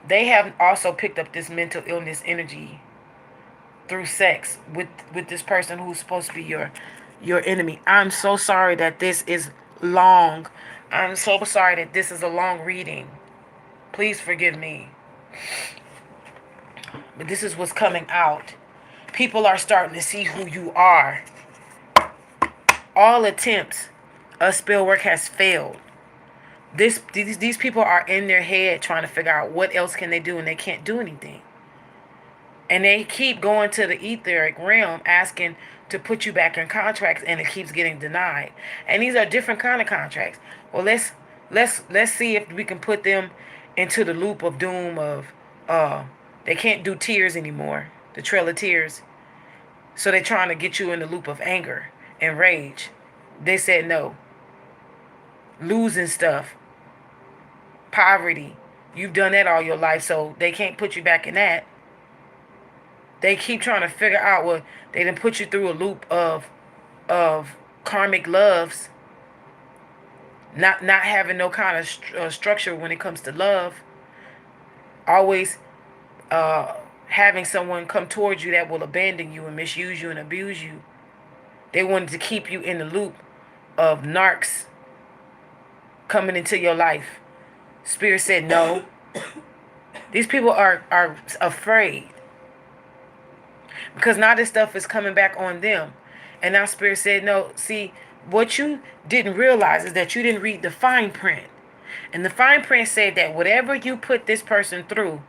They have also picked up this mental illness energy through sex with this person who's supposed to be your enemy. I'm so sorry that this is long. I'm so sorry that this is a long reading. Please forgive me. But this is what's coming out. People are starting to see who you are. All attempts of spell work has failed. These people are in their head trying to figure out what else can they do, and they can't do anything. And they keep going to the etheric realm asking to put you back in contracts, and it keeps getting denied. And these are different kind of contracts. Well, let's see if we can put them into the loop of doom of they can't do tears anymore, the Trail of Tears. So they're trying to get you in the loop of anger and rage. They said no. Losing stuff. Poverty. You've done that all your life, so they can't put you back in that. They keep trying to figure out what they done put you through a loop of karmic loves. Not having no kind of structure when it comes to love. Always having someone come towards you that will abandon you and misuse you and abuse you. They wanted to keep you in the loop of narcs coming into your life. Spirit said no. These people are afraid because now this stuff is coming back on them. And now Spirit said no. See, what you didn't realize is that you didn't read the fine print. And the fine print said that whatever you put this person through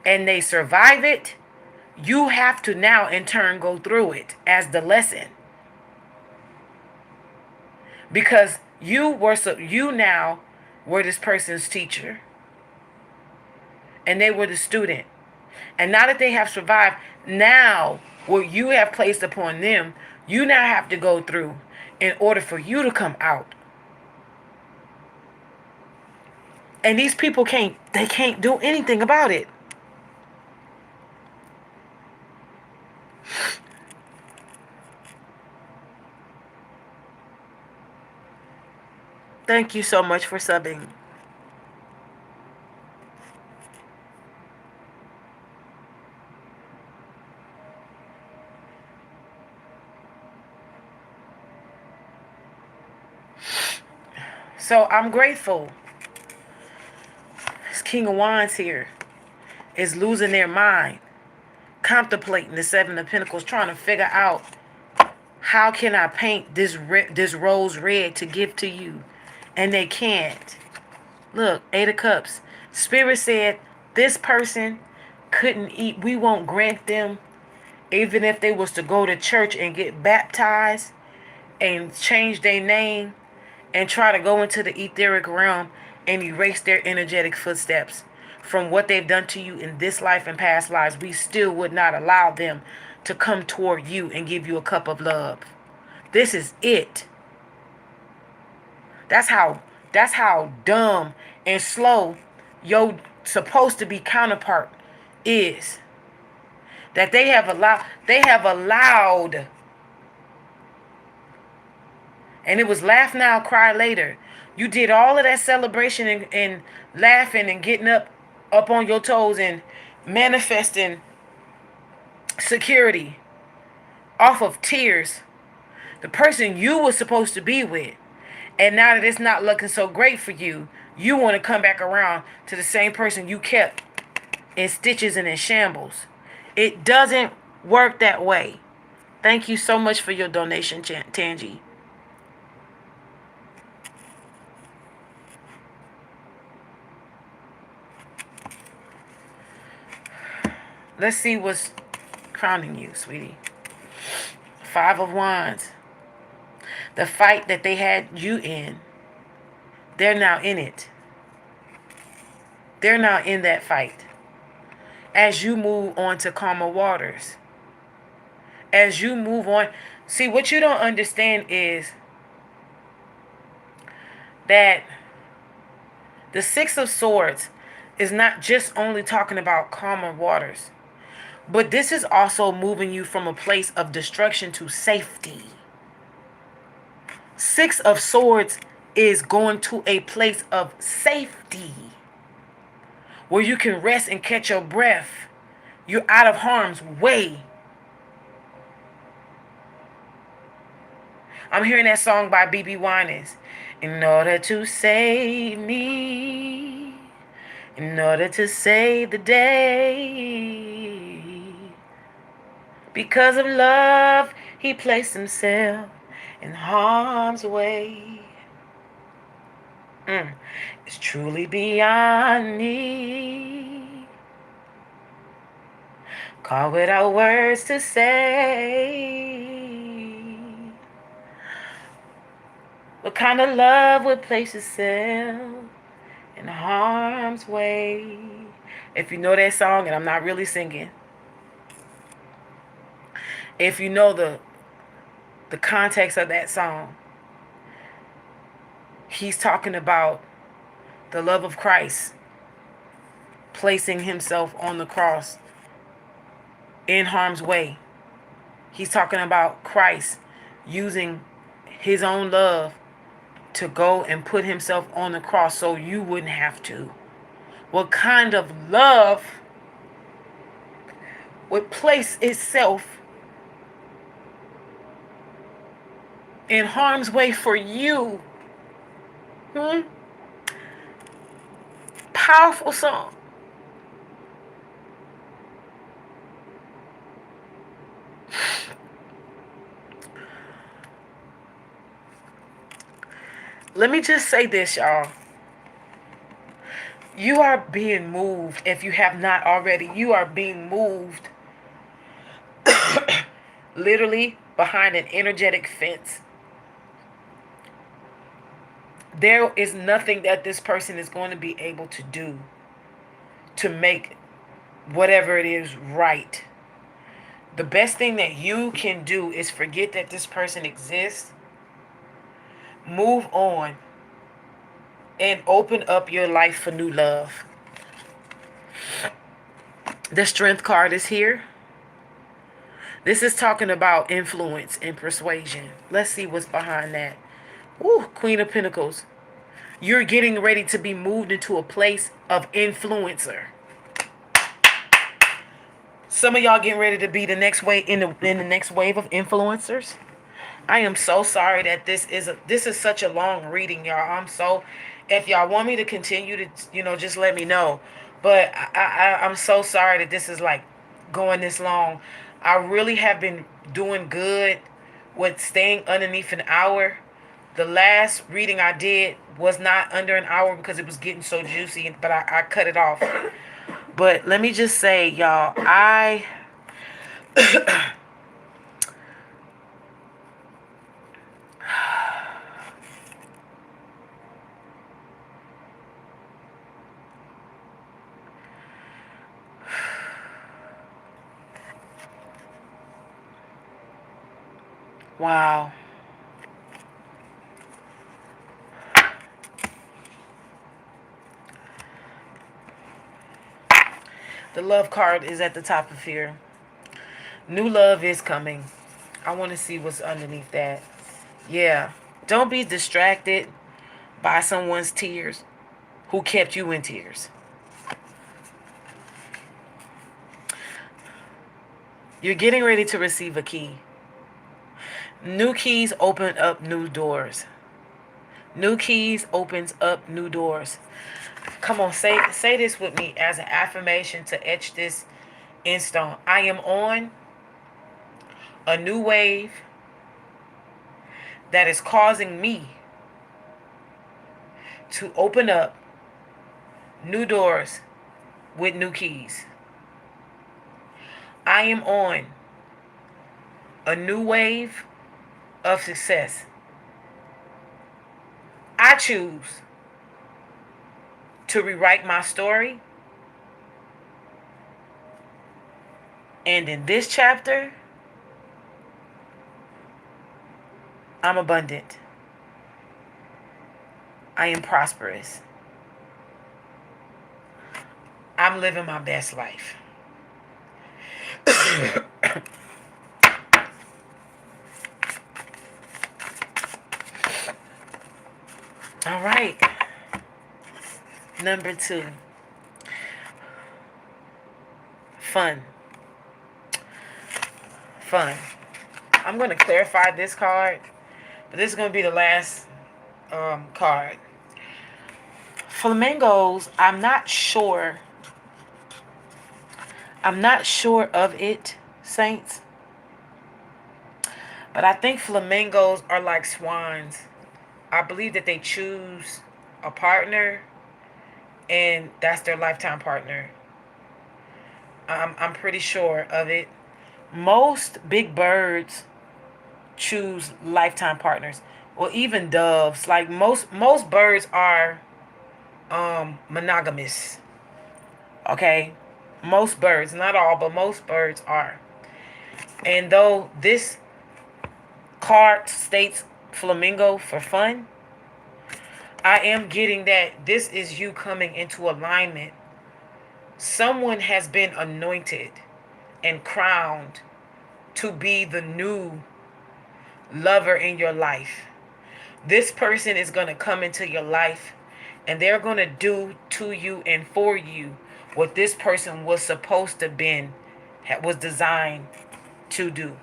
and they survive it, you have to now in turn go through it as the lesson. Because you now were this person's teacher and they were the student. And now that they have survived, now what you have placed upon them, you now have to go through in order for you to come out. And these people can't do anything about it. Thank you so much for subbing. So I'm grateful. This King of Wands here is losing their mind, contemplating the Seven of Pentacles, trying to figure out how can I paint this rose red to give to you, and they can't. Look, Eight of Cups. Spirit said this person couldn't eat. We won't grant them, even if they was to go to church and get baptized and change their name and try to go into the etheric realm and erase their energetic footsteps from what they've done to you in this life and past lives. We still would not allow them to come toward you and give you a cup of love. This is it. That's how dumb and slow your supposed to be counterpart is. That they have allowed, and it was laugh now, cry later. You did all of that celebration and laughing and getting up on your toes and manifesting security off of tears. The person you were supposed to be with. And now that it's not looking so great for you, you want to come back around to the same person you kept in stitches and in shambles. It doesn't work that way. Thank you so much for your donation, Tangi. Let's see what's crowning you, sweetie. Five of Wands. The fight that they had you in, they're now in it. They're now in that fight. As you move on to calmer waters. As you move on. See, what you don't understand is that the Six of Swords is not just only talking about calmer waters. But this is also moving you from a place of destruction to safety. Six of Swords is going to a place of safety where you can rest and catch your breath. You're out of harm's way. I'm hearing that song by B.B. Winans. In order to save me, in order to save the day, because of love, he placed himself in harm's way. It's truly beyond me. Call without words to say. What kind of love would place itself in harm's way? If you know that song, and I'm not really singing, if you know the context of that song, he's talking about the love of Christ placing himself on the cross in harm's way. He's talking about Christ using his own love to go and put himself on the cross so you wouldn't have to. What kind of love would place itself in harm's way for you. Hmm? Powerful song. Let me just say this, y'all. You are being moved. If you have not already, you are being moved literally behind an energetic fence. There is nothing that this person is going to be able to do to make whatever it is right. The best thing that you can do is forget that this person exists, move on, and open up your life for new love. The Strength card is here. This is talking about influence and persuasion. Let's see what's behind that. Ooh, Queen of Pentacles. You're getting ready to be moved into a place of influencer. Some of y'all getting ready to be the next wave in the next wave of influencers. I am so sorry that this is such a long reading, y'all. If y'all want me to continue to, just let me know. But I'm so sorry that this is like going this long. I really have been doing good with staying underneath an hour. The last reading I did was not under an hour because it was getting so juicy, but I cut it off. But let me just say, y'all, wow. The love card is at the top of here. New love is coming. I want to see what's underneath that. Yeah. Don't be distracted by someone's tears who kept you in tears. You're getting ready to receive a key. New keys open up new doors. New keys opens up new doors. Come on, say this with me as an affirmation to etch this in stone. I am on a new wave that is causing me to open up new doors with new keys. I am on a new wave of success. I choose to rewrite my story. And in this chapter, I'm abundant. I am prosperous. I'm living my best life. All right. Number 2. Fun. I'm going to clarify this card, but this is going to be the last card. Flamingos, I'm not sure of it, Saints. But I think flamingos are like swans. I believe that they choose a partner and that's their lifetime partner. I'm pretty sure of it. Most big birds choose lifetime partners. Or even doves. Like most birds are monogamous. Okay? Most birds, not all, but most birds are. And though this card states flamingo for fun, I am getting that this is you coming into alignment. Someone has been anointed and crowned to be the new lover in your life. This person is going to come into your life and they're going to do to you and for you what this person was supposed to been was designed to do.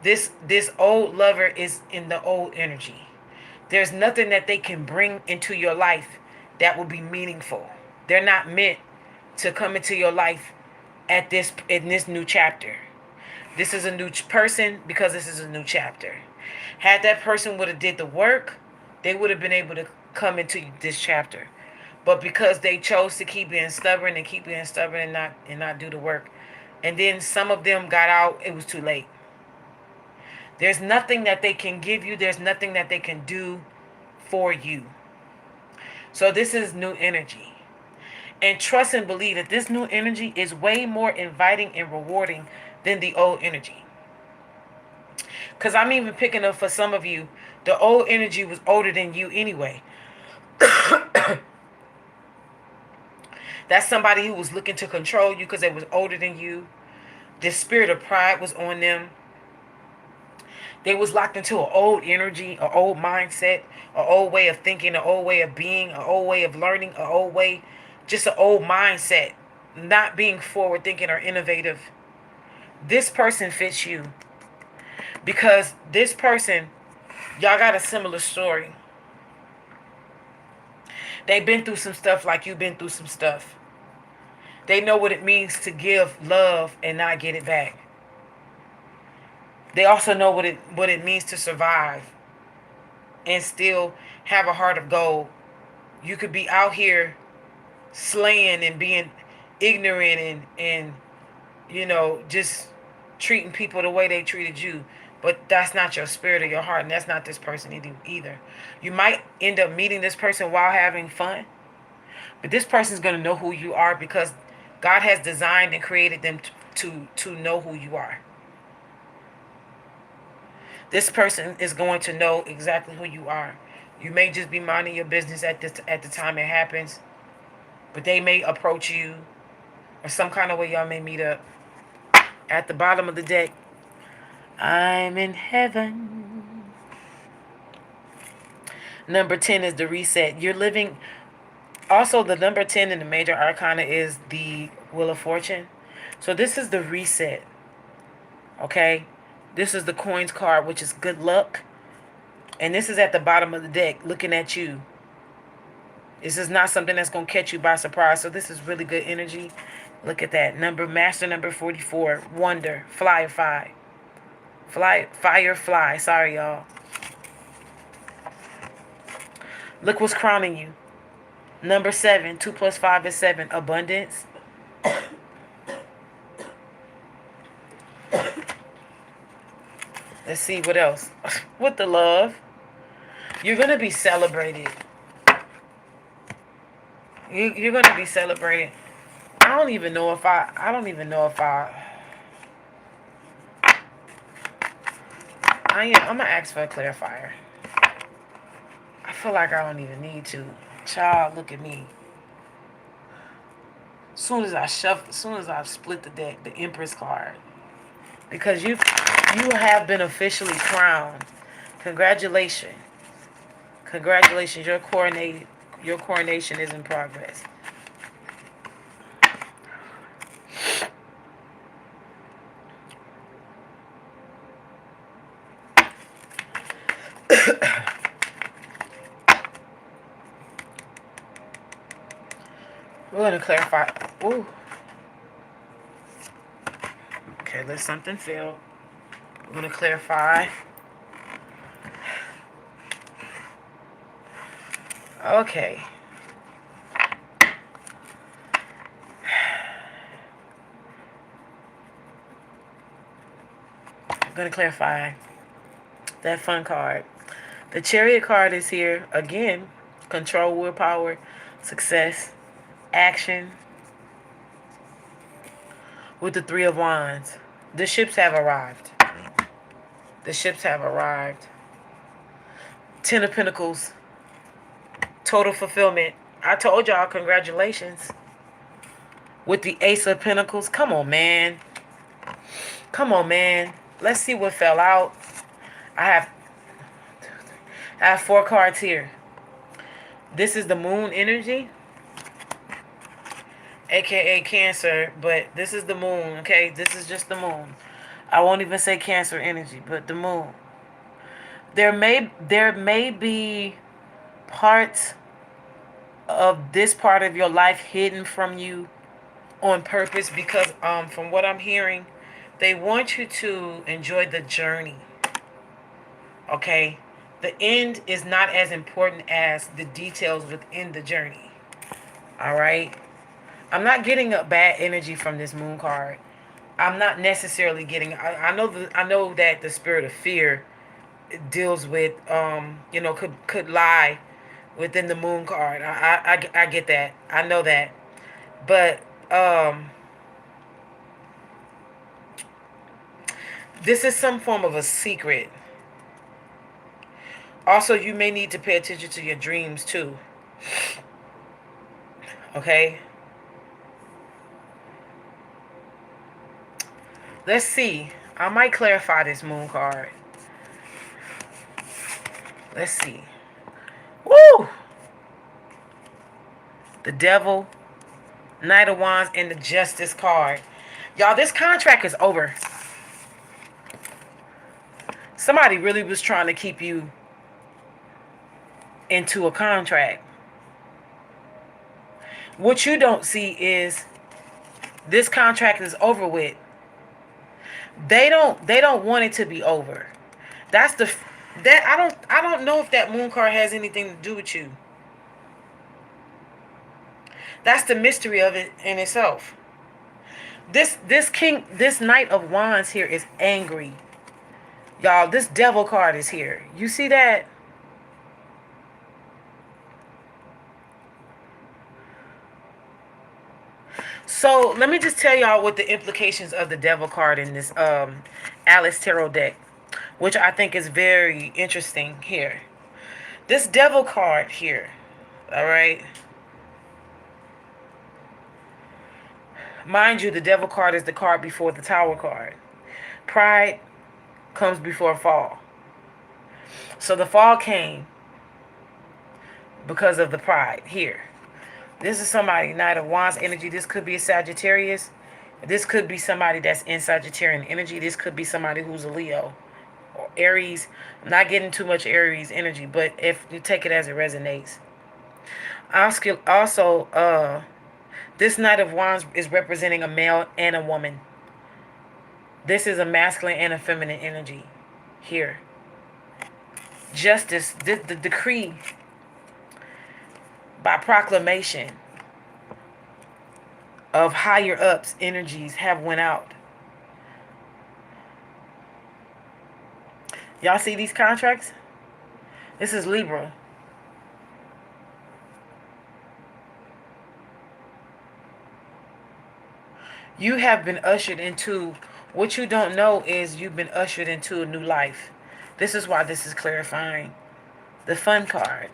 This old lover is in the old energy. There's nothing that they can bring into your life that will be meaningful. They're not meant to come into your life at this in this new chapter. This is a new person because this is a new chapter. Had that person would have did the work, they would have been able to come into this chapter. But because they chose to keep being stubborn and keep being stubborn and not do the work, and then some of them got out, it was too late. There's nothing that they can give you. There's nothing that they can do for you. So this is new energy. And trust and believe that this new energy is way more inviting and rewarding than the old energy. Because I'm even picking up for some of you, the old energy was older than you anyway. That's somebody who was looking to control you because they was older than you. This spirit of pride was on them. They was locked into an old energy, an old mindset, an old way of thinking, an old way of being, an old way of learning, an old way, just an old mindset, not being forward thinking or innovative. This person fits you because this person, y'all got a similar story. They've been through some stuff like you've been through some stuff. They know what it means to give love and not get it back. They also know what it means to survive and still have a heart of gold. You could be out here slaying and being ignorant and just treating people the way they treated you. But that's not your spirit or your heart, and that's not this person either. You might end up meeting this person while having fun, but this person's going to know who you are because God has designed and created them to know who you are. This person is going to know exactly who you are. You may just be minding your business at the time it happens, but they may approach you or some kind of way y'all may meet up. At the bottom of the deck, I'm in heaven. Number 10 is the reset. You're living. Also, the number 10 in the major arcana is the Wheel of Fortune. So this is the reset. Okay? This is the coins card, which is good luck. And this is at the bottom of the deck, looking at you. This is not something that's going to catch you by surprise. So this is really good energy. Look at that. Master number 44. Wonder. Fly. Firefly. Sorry, y'all. Look what's crowning you. Number 7. 2 plus 5 is 7. Abundance. Let's see what else. With the love. You're going to be celebrated. You're going to be celebrated. I'm going to ask for a clarifier. I feel like I don't even need to. Child, look at me. Soon as I split the deck, the Empress card. Because you have been officially crowned. Congratulations. Your coronation is in progress. We're going to clarify. Ooh. Okay, let something fail. We're going to clarify. Okay. I'm going to clarify that fun card. The Chariot card is here. Again, control, willpower, success, action. With the 3 of Wands. The ships have arrived. 10 of Pentacles. Total fulfillment. I told y'all, congratulations. With the Ace of Pentacles. Come on, man. Let's see what fell out. I have 4 cards here. This is the Moon energy. aka Cancer, but this is the moon, okay? This is just the moon. I won't even say Cancer energy, but the moon. There may be parts of this part of your life hidden from you on purpose because from what I'm hearing, they want you to enjoy the journey. Okay? The end is not as important as the details within the journey. All right? I'm not getting a bad energy from this moon card. I'm not necessarily getting I know that the spirit of fear deals with could lie within the moon card. I get that. I know that. But this is some form of a secret. Also, you may need to pay attention to your dreams too. Okay? Let's see. I might clarify this moon card. Let's see. Woo! The Devil, Knight of Wands, and the Justice card. Y'all, this contract is over. Somebody really was trying to keep you into a contract. What you don't see is this contract is over with. They don't want it to be over. That's the that I don't know if that moon card has anything to do with you. That's the mystery of it in itself. This Knight of Wands here is angry. Y'all, this Devil card is here. You see that? So let me just tell y'all what the implications of the Devil card in this Alice Tarot deck, which I think is very interesting here. This Devil card here, all right. Mind you, the Devil card is the card before the Tower card. Pride comes before fall. So the fall came because of the pride here. This is somebody, Knight of Wands energy. This could be a Sagittarius. This could be somebody that's in Sagittarian energy. This could be somebody who's a Leo or Aries. I'm not getting too much Aries energy, but if you take it as it resonates. Also, this Knight of Wands is representing a male and a woman. This is a masculine and a feminine energy here. Justice, the decree by proclamation of higher ups energies have went out. Y'all see these contracts? This is Libra. You have been ushered into, what you don't know is you've been ushered into a new life. This is why this is clarifying. The Fun card.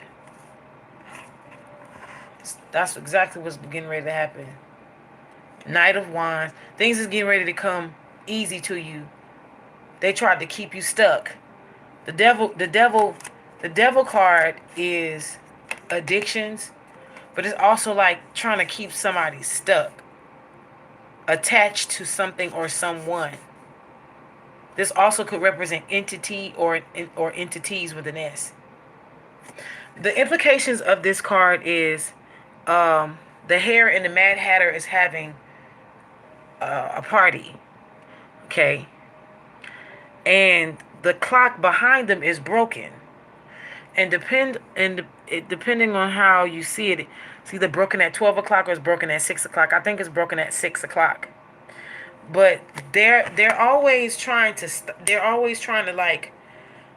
That's exactly what's getting ready to happen. Knight of Wands. Things is getting ready to come easy to you. They tried to keep you stuck. The devil card is addictions, but it's also like trying to keep somebody stuck, attached to something or someone. This also could represent entity or entities with an S. The implications of this card is the Hare and the Mad Hatter is having a party, okay, and the clock behind them is broken, and depending on how you see it, it's either broken at 12 o'clock or it's broken at 6 o'clock. I think it's broken at 6 o'clock. But they're always trying to like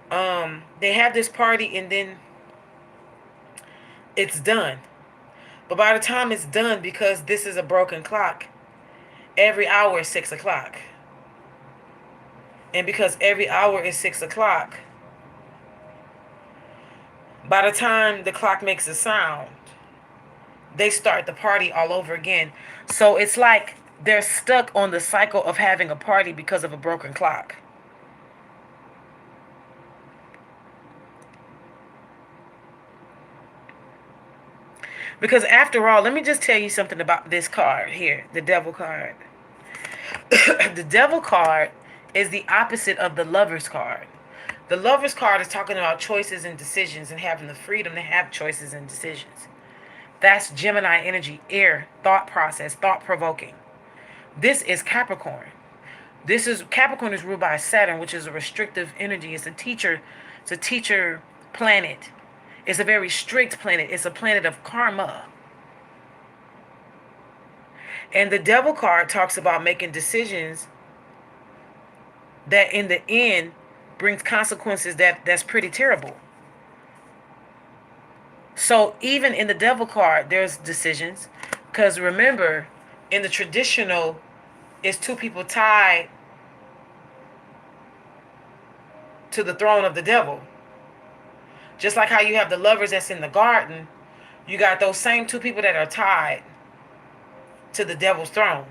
they have this party and then it's done. But by the time it's done, because this is a broken clock, every hour is 6 o'clock. And because every hour is 6 o'clock, by the time the clock makes a sound, they start the party all over again. So it's like they're stuck on the cycle of having a party because of a broken clock. Because after all, let me just tell you something about this card here, the devil card. The devil card is the opposite of the lover's card. The lover's card is talking about choices and decisions and having the freedom to have choices and decisions. That's Gemini energy, air, thought process, thought provoking. This is Capricorn. This is Capricorn is ruled by Saturn, which is a restrictive energy. It's a teacher planet. It's a very strict planet. It's a planet of karma. And the devil card talks about making decisions that in the end brings consequences that's pretty terrible. So even in the devil card, there's decisions. Because remember, in the traditional, it's two people tied to the throne of the devil. Just like how you have the lovers that's in the garden, you got those same two people that are tied to the devil's throne.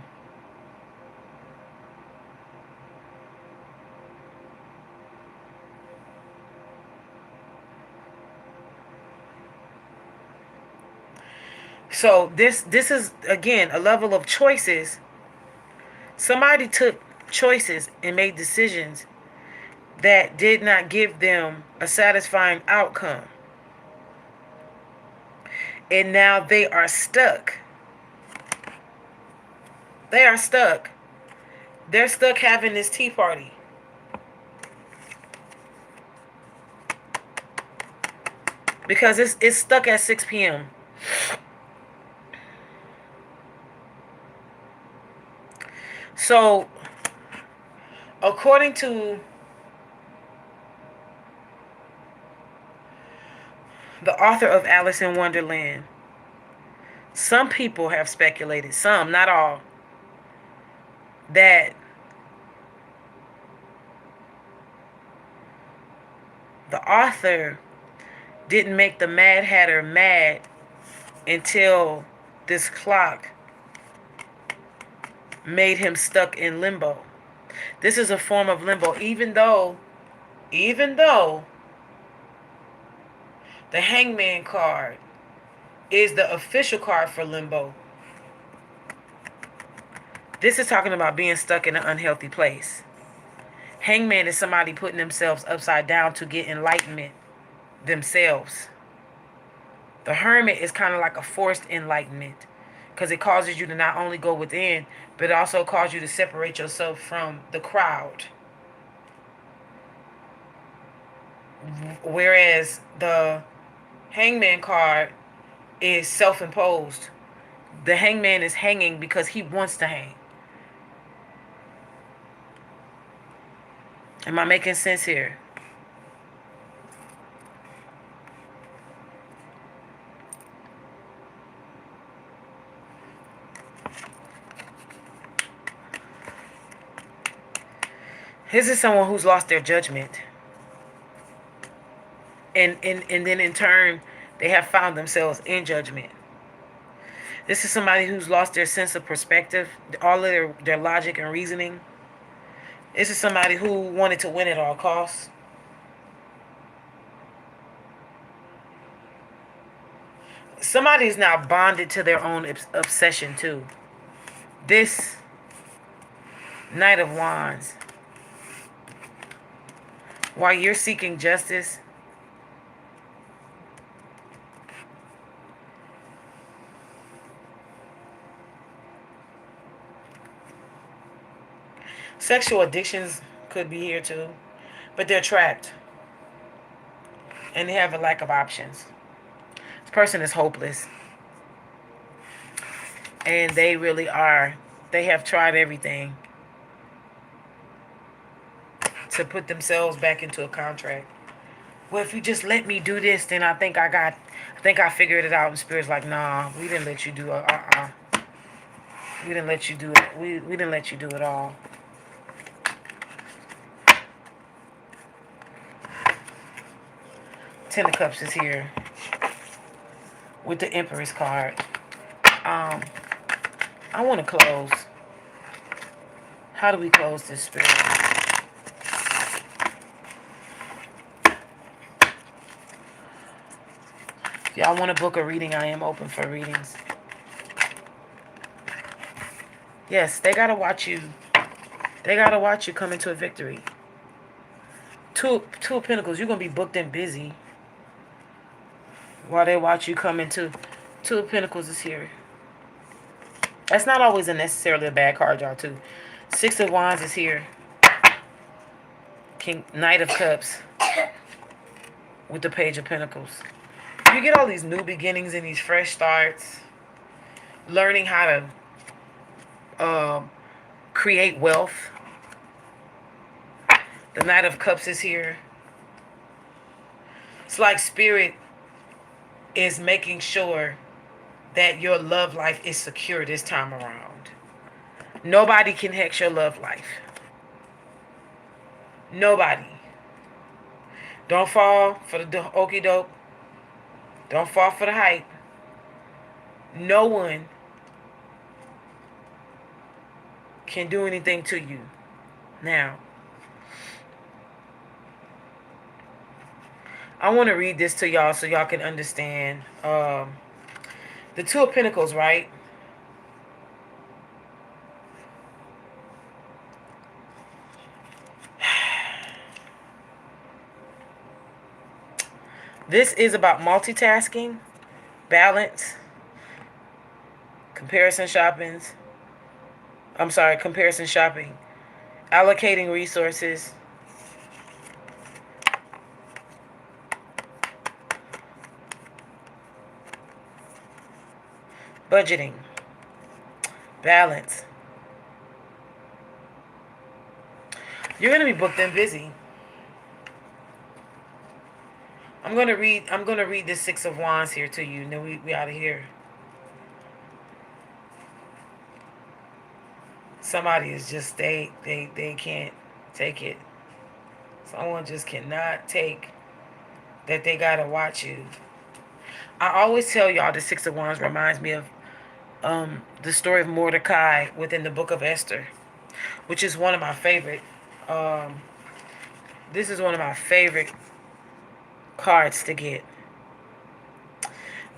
So this is again a level of choices. Somebody took choices and made decisions that did not give them a satisfying outcome. And now they are stuck. They are stuck. They're stuck having this tea party. Because it's stuck at 6 p.m. So, according to the author of Alice in Wonderland, some people have speculated, some, not all, that the author didn't make the Mad Hatter mad until this clock made him stuck in limbo. This is a form of limbo, even though the Hangman card is the official card for limbo. This is talking about being stuck in an unhealthy place. Hangman is somebody putting themselves upside down to get enlightenment themselves. The Hermit is kind of like a forced enlightenment, because it causes you to not only go within, but it also causes you to separate yourself from the crowd. Whereas the Hangman card is self-imposed. The Hangman is hanging because he wants to hang. Am I making sense here? This is someone who's lost their judgment. And then in turn, they have found themselves in judgment. This is somebody who's lost their sense of perspective, all of their logic and reasoning. This is somebody who wanted to win at all costs. Somebody is now bonded to their own obsession too. This Knight of Wands, while you're seeking justice, sexual addictions could be here too, but they're trapped and they have a lack of options. This person is hopeless, and they really are. They have tried everything to put themselves back into a contract. Well, if you just let me do this, then I think I figured it out. And Spirit's like, nah, we didn't let you do it. We didn't let you do it. We didn't let you do it all. Ten of Cups is here with the Empress card. I want to close. How do we close this, Spirit? If y'all want to book a reading, I am open for readings. Yes, they gotta watch you. They gotta watch you come into a victory. Two of Pentacles, you're gonna be booked and busy while they watch you come into. Two of Pentacles is here. That's not always necessarily a bad card, y'all, too. Six of Wands is here. Knight of Cups with the Page of Pentacles. You get all these new beginnings and these fresh starts. Learning how to create wealth. The Knight of Cups is here. It's like Spirit is making sure that your love life is secure this time around. Nobody can hex your love life. Nobody. Don't fall for the okie doke. Don't fall for the hype. No one can do anything to you. Now, I want to read this to y'all so y'all can understand. The Two of Pentacles, right? This is about multitasking, balance, comparison shopping, allocating resources, budgeting, balance. You're going to be booked and busy. I'm gonna read the Six of Wands here to you, and then we out of here. Somebody is just they can't take it. Someone just cannot take that they gotta watch you. I always tell y'all the Six of Wands reminds me of the story of Mordecai within the book of Esther, which is one of my favorite. This is one of my favorite cards to get.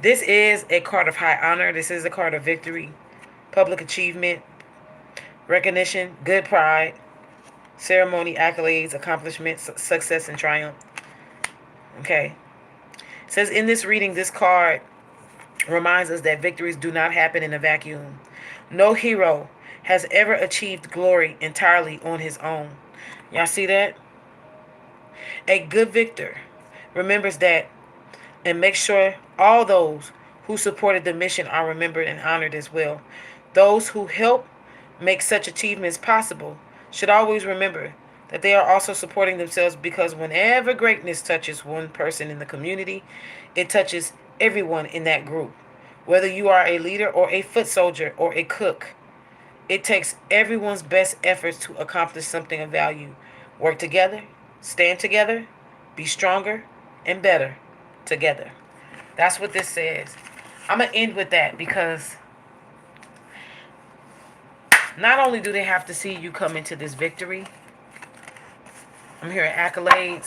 This is a card of high honor. This is a card of victory, public achievement, recognition, good pride, ceremony, accolades, accomplishments, success, and triumph. Okay. It says in this reading, this card reminds us that victories do not happen in a vacuum. No hero has ever achieved glory entirely on his own. Y'all see that? A good victor remembers that and makes sure all those who supported the mission are remembered and honored as well. Those who help make such achievements possible should always remember that they are also supporting themselves, because whenever greatness touches one person in the community, it touches everyone in that group. Whether you are a leader or a foot soldier or a cook, it takes everyone's best efforts to accomplish something of value. Work together, stand together, be stronger and better together. That's what this says. I'm going to end with that, because not only do they have to see you come into this victory, I'm hearing accolades.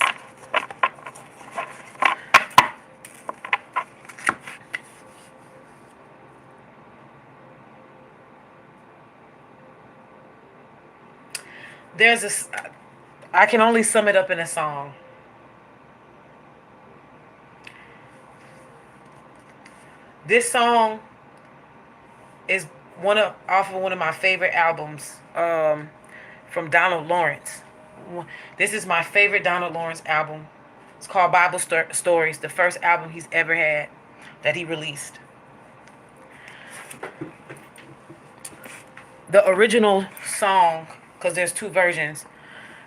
I can only sum it up in a song. This song is off of one of my favorite albums from Donald Lawrence. This is my favorite Donald Lawrence album. It's called Bible Stories, the first album he's ever had that he released. The original song, because there's two versions.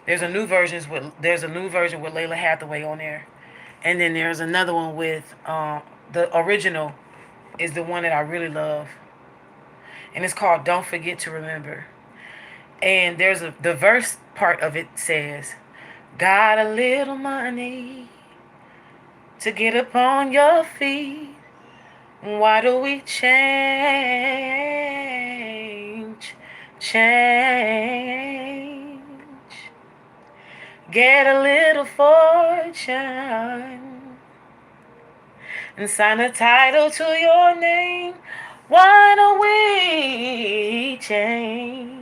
There's a new version with Layla Hathaway on there, and then there's another one with the original is the one that I really love, and it's called "Don't Forget to Remember." And the verse part of it says, "Got a little money to get up on your feet. Why do we change? Get a little fortune. and sign a title to your name. Why don't we change?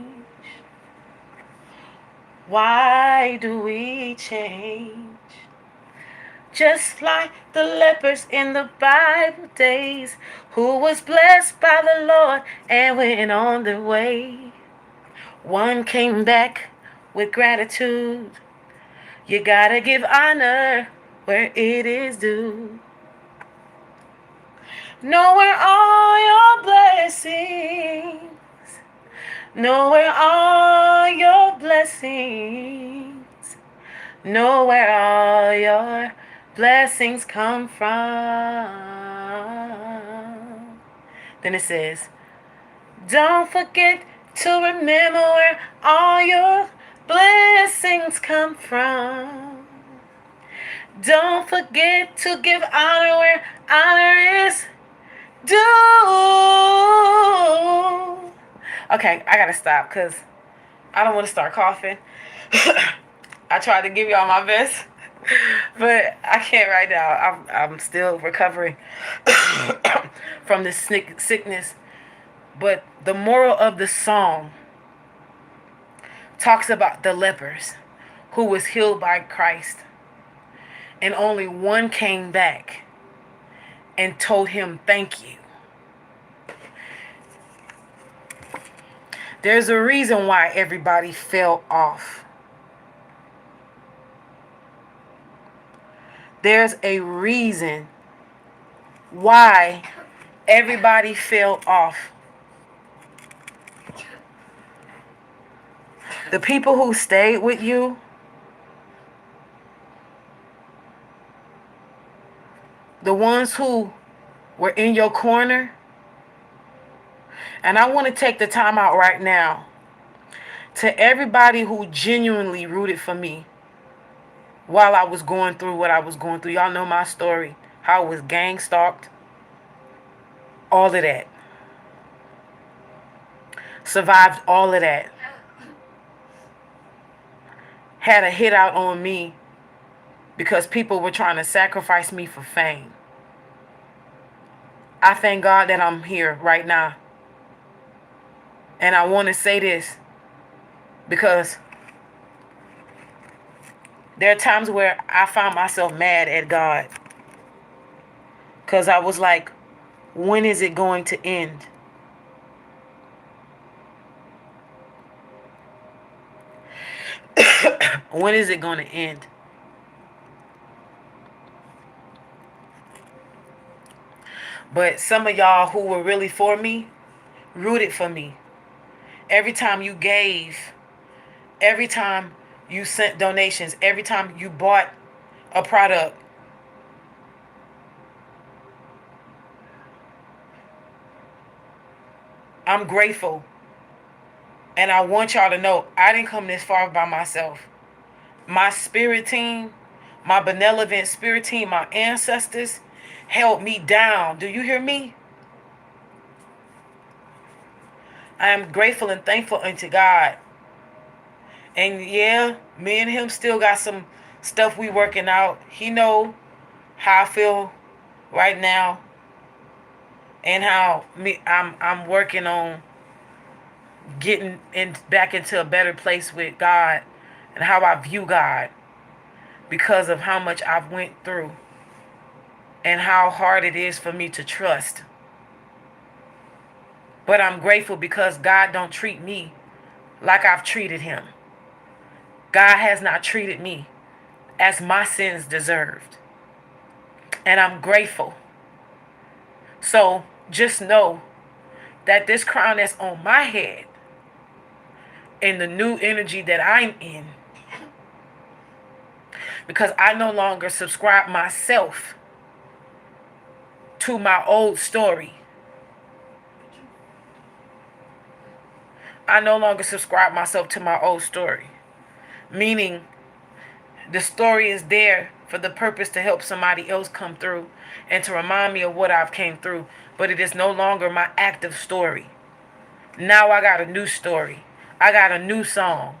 Why do we change? Just like the lepers in the Bible days, who was blessed by the Lord and went on their way. One came back with gratitude. You gotta give honor where it is due. Know where all your blessings. Know where all your blessings. Know where all your blessings come from. Then it says, don't forget to remember where all your blessings come from. Don't forget to give honor where honor is due. Okay, I gotta stop because I don't want to start coughing. I tried to give y'all my best, but I can't right now. I'm still recovering from this sickness. But the moral of the song talks about the lepers who was healed by Christ, and only one came back and told him thank you. There's a reason why everybody fell off. There's a reason why everybody fell off. The people who stayed with you, the ones who were in your corner, and I want to take the time out right now to everybody who genuinely rooted for me while I was going through what I was going through. Y'all know my story, how I was gang stalked, all of that. Survived all of that. Had a hit out on me because people were trying to sacrifice me for fame. I thank God that I'm here right now. And I want to say this because there are times where I found myself mad at God. Because I was like, when is it going to end? When is it going to end? But some of y'all who were really for me, rooted for me. Every time you gave, every time you sent donations, every time you bought a product, I'm grateful. And I want y'all to know I didn't come this far by myself. My spirit team, my benevolent spirit team, my ancestors held me down. Do you hear me? I am grateful and thankful unto God. And yeah, me and him still got some stuff we working out. He know how I feel right now and how I'm working on getting back into a better place with God and how I view God because of how much I've went through and how hard it is for me to trust. But I'm grateful because God don't treat me like I've treated him. God has not treated me as my sins deserved. And I'm grateful. So just know that this crown that's on my head and the new energy that I'm in, because I no longer subscribe myself to my old story. I no longer subscribe myself to my old story. Meaning the story is there for the purpose to help somebody else come through and to remind me of what I've came through. But it is no longer my active story. Now I got a new story. I got a new song.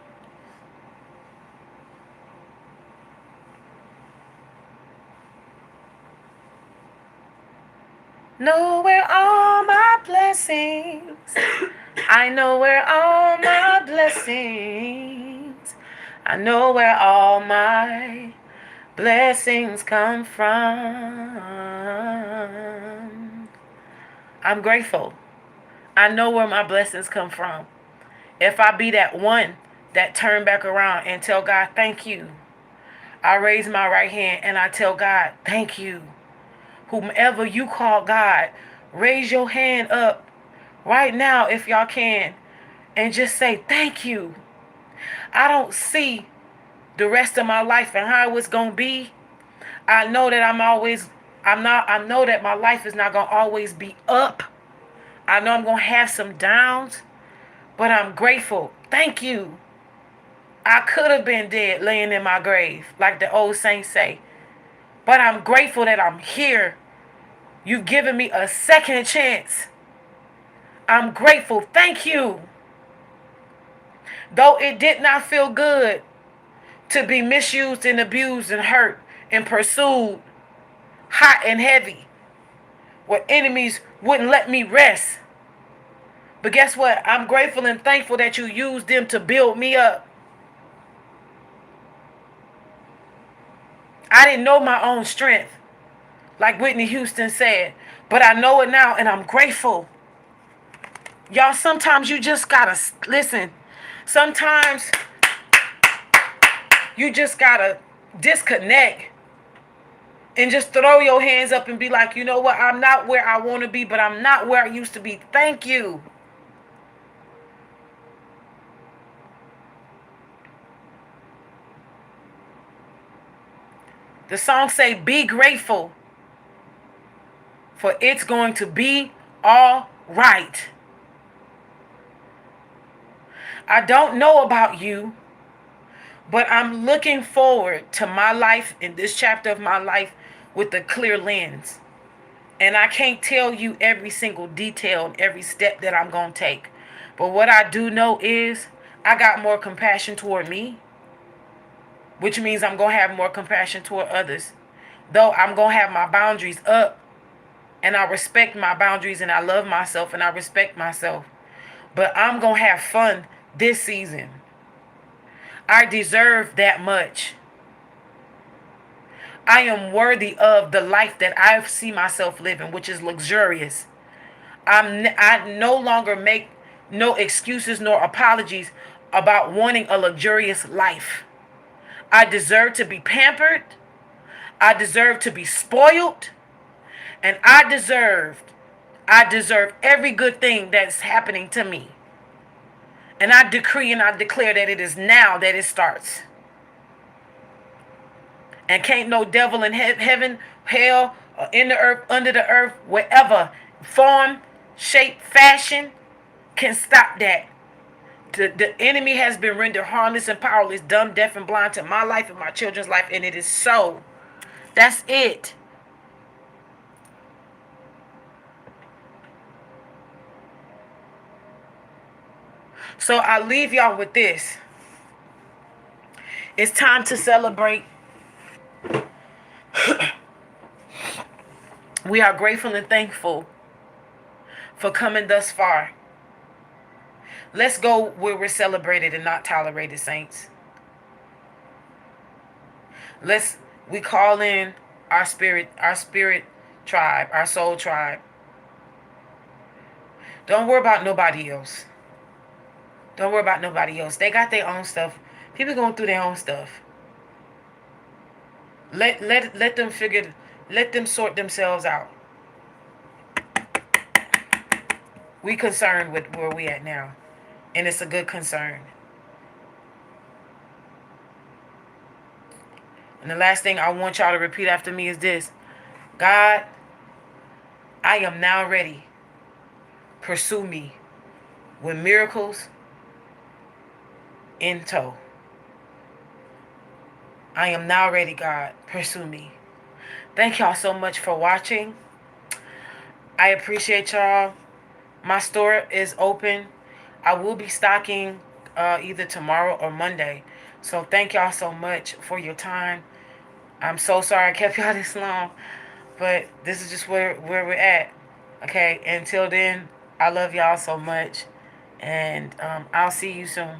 know where all my blessings. I know where all my blessings. I know where all my blessings come from. I'm grateful. I know where my blessings come from. If I be that one that turn back around and tell God, thank you. I raise my right hand and I tell God, thank you. Whomever you call God, raise your hand up right now if y'all can and just say thank you. I don't see the rest of my life and how it's going to be. I know that I know that my life is not going to always be up. I know I'm going to have some downs, but I'm grateful. Thank you. I could have been dead laying in my grave, like the old saints say. But I'm grateful that I'm here. You've given me a second chance. I'm grateful. Thank you. Though it did not feel good to be misused and abused and hurt and pursued hot and heavy, where enemies wouldn't let me rest. But guess what? I'm grateful and thankful that you used them to build me up. I didn't know my own strength, like Whitney Houston said, but I know it now and I'm grateful. Y'all, sometimes you just gotta listen. Sometimes you just gotta disconnect and just throw your hands up and be like, you know what? I'm not where I want to be, but I'm not where I used to be. Thank you. The song say, be grateful, for it's going to be all right. I don't know about you, but I'm looking forward to my life in this chapter of my life with a clear lens. And I can't tell you every single detail and every step that I'm going to take. But what I do know is I got more compassion toward me, which means I'm going to have more compassion toward others. Though I'm going to have my boundaries up, and I respect my boundaries, and I love myself, and I respect myself. But I'm going to have fun this season. I deserve that much. I am worthy of the life that I see myself living, which is luxurious. I no longer make no excuses nor apologies about wanting a luxurious life. I deserve to be pampered. I deserve to be spoiled. And I deserve every good thing that's happening to me. And I decree and I declare that it is now that it starts. And can't no devil in heaven, hell, or in the earth, under the earth, wherever, form, shape, fashion, can stop that. The enemy has been rendered harmless and powerless, dumb, deaf, and blind to my life and my children's life, and it is so. That's it. So I leave y'all with this. It's time to celebrate. We are grateful and thankful for coming thus far. Let's go where we're celebrated and not tolerated, saints. We call in our spirit tribe, our soul tribe. Don't worry about nobody else. Don't worry about nobody else. They got their own stuff. People going through their own stuff. Let them figure, let them sort themselves out. We concerned with where we at now. And it's a good concern. And the last thing I want y'all to repeat after me is this. God, I am now ready. Pursue me with miracles in tow. I am now ready, God. Pursue me. Thank y'all so much for watching. I appreciate y'all. My store is open. I will be stocking either tomorrow or Monday. So thank y'all so much for your time. I'm so sorry I kept y'all this long. But this is just where we're at. Okay, until then, I love y'all so much, and I'll see you soon.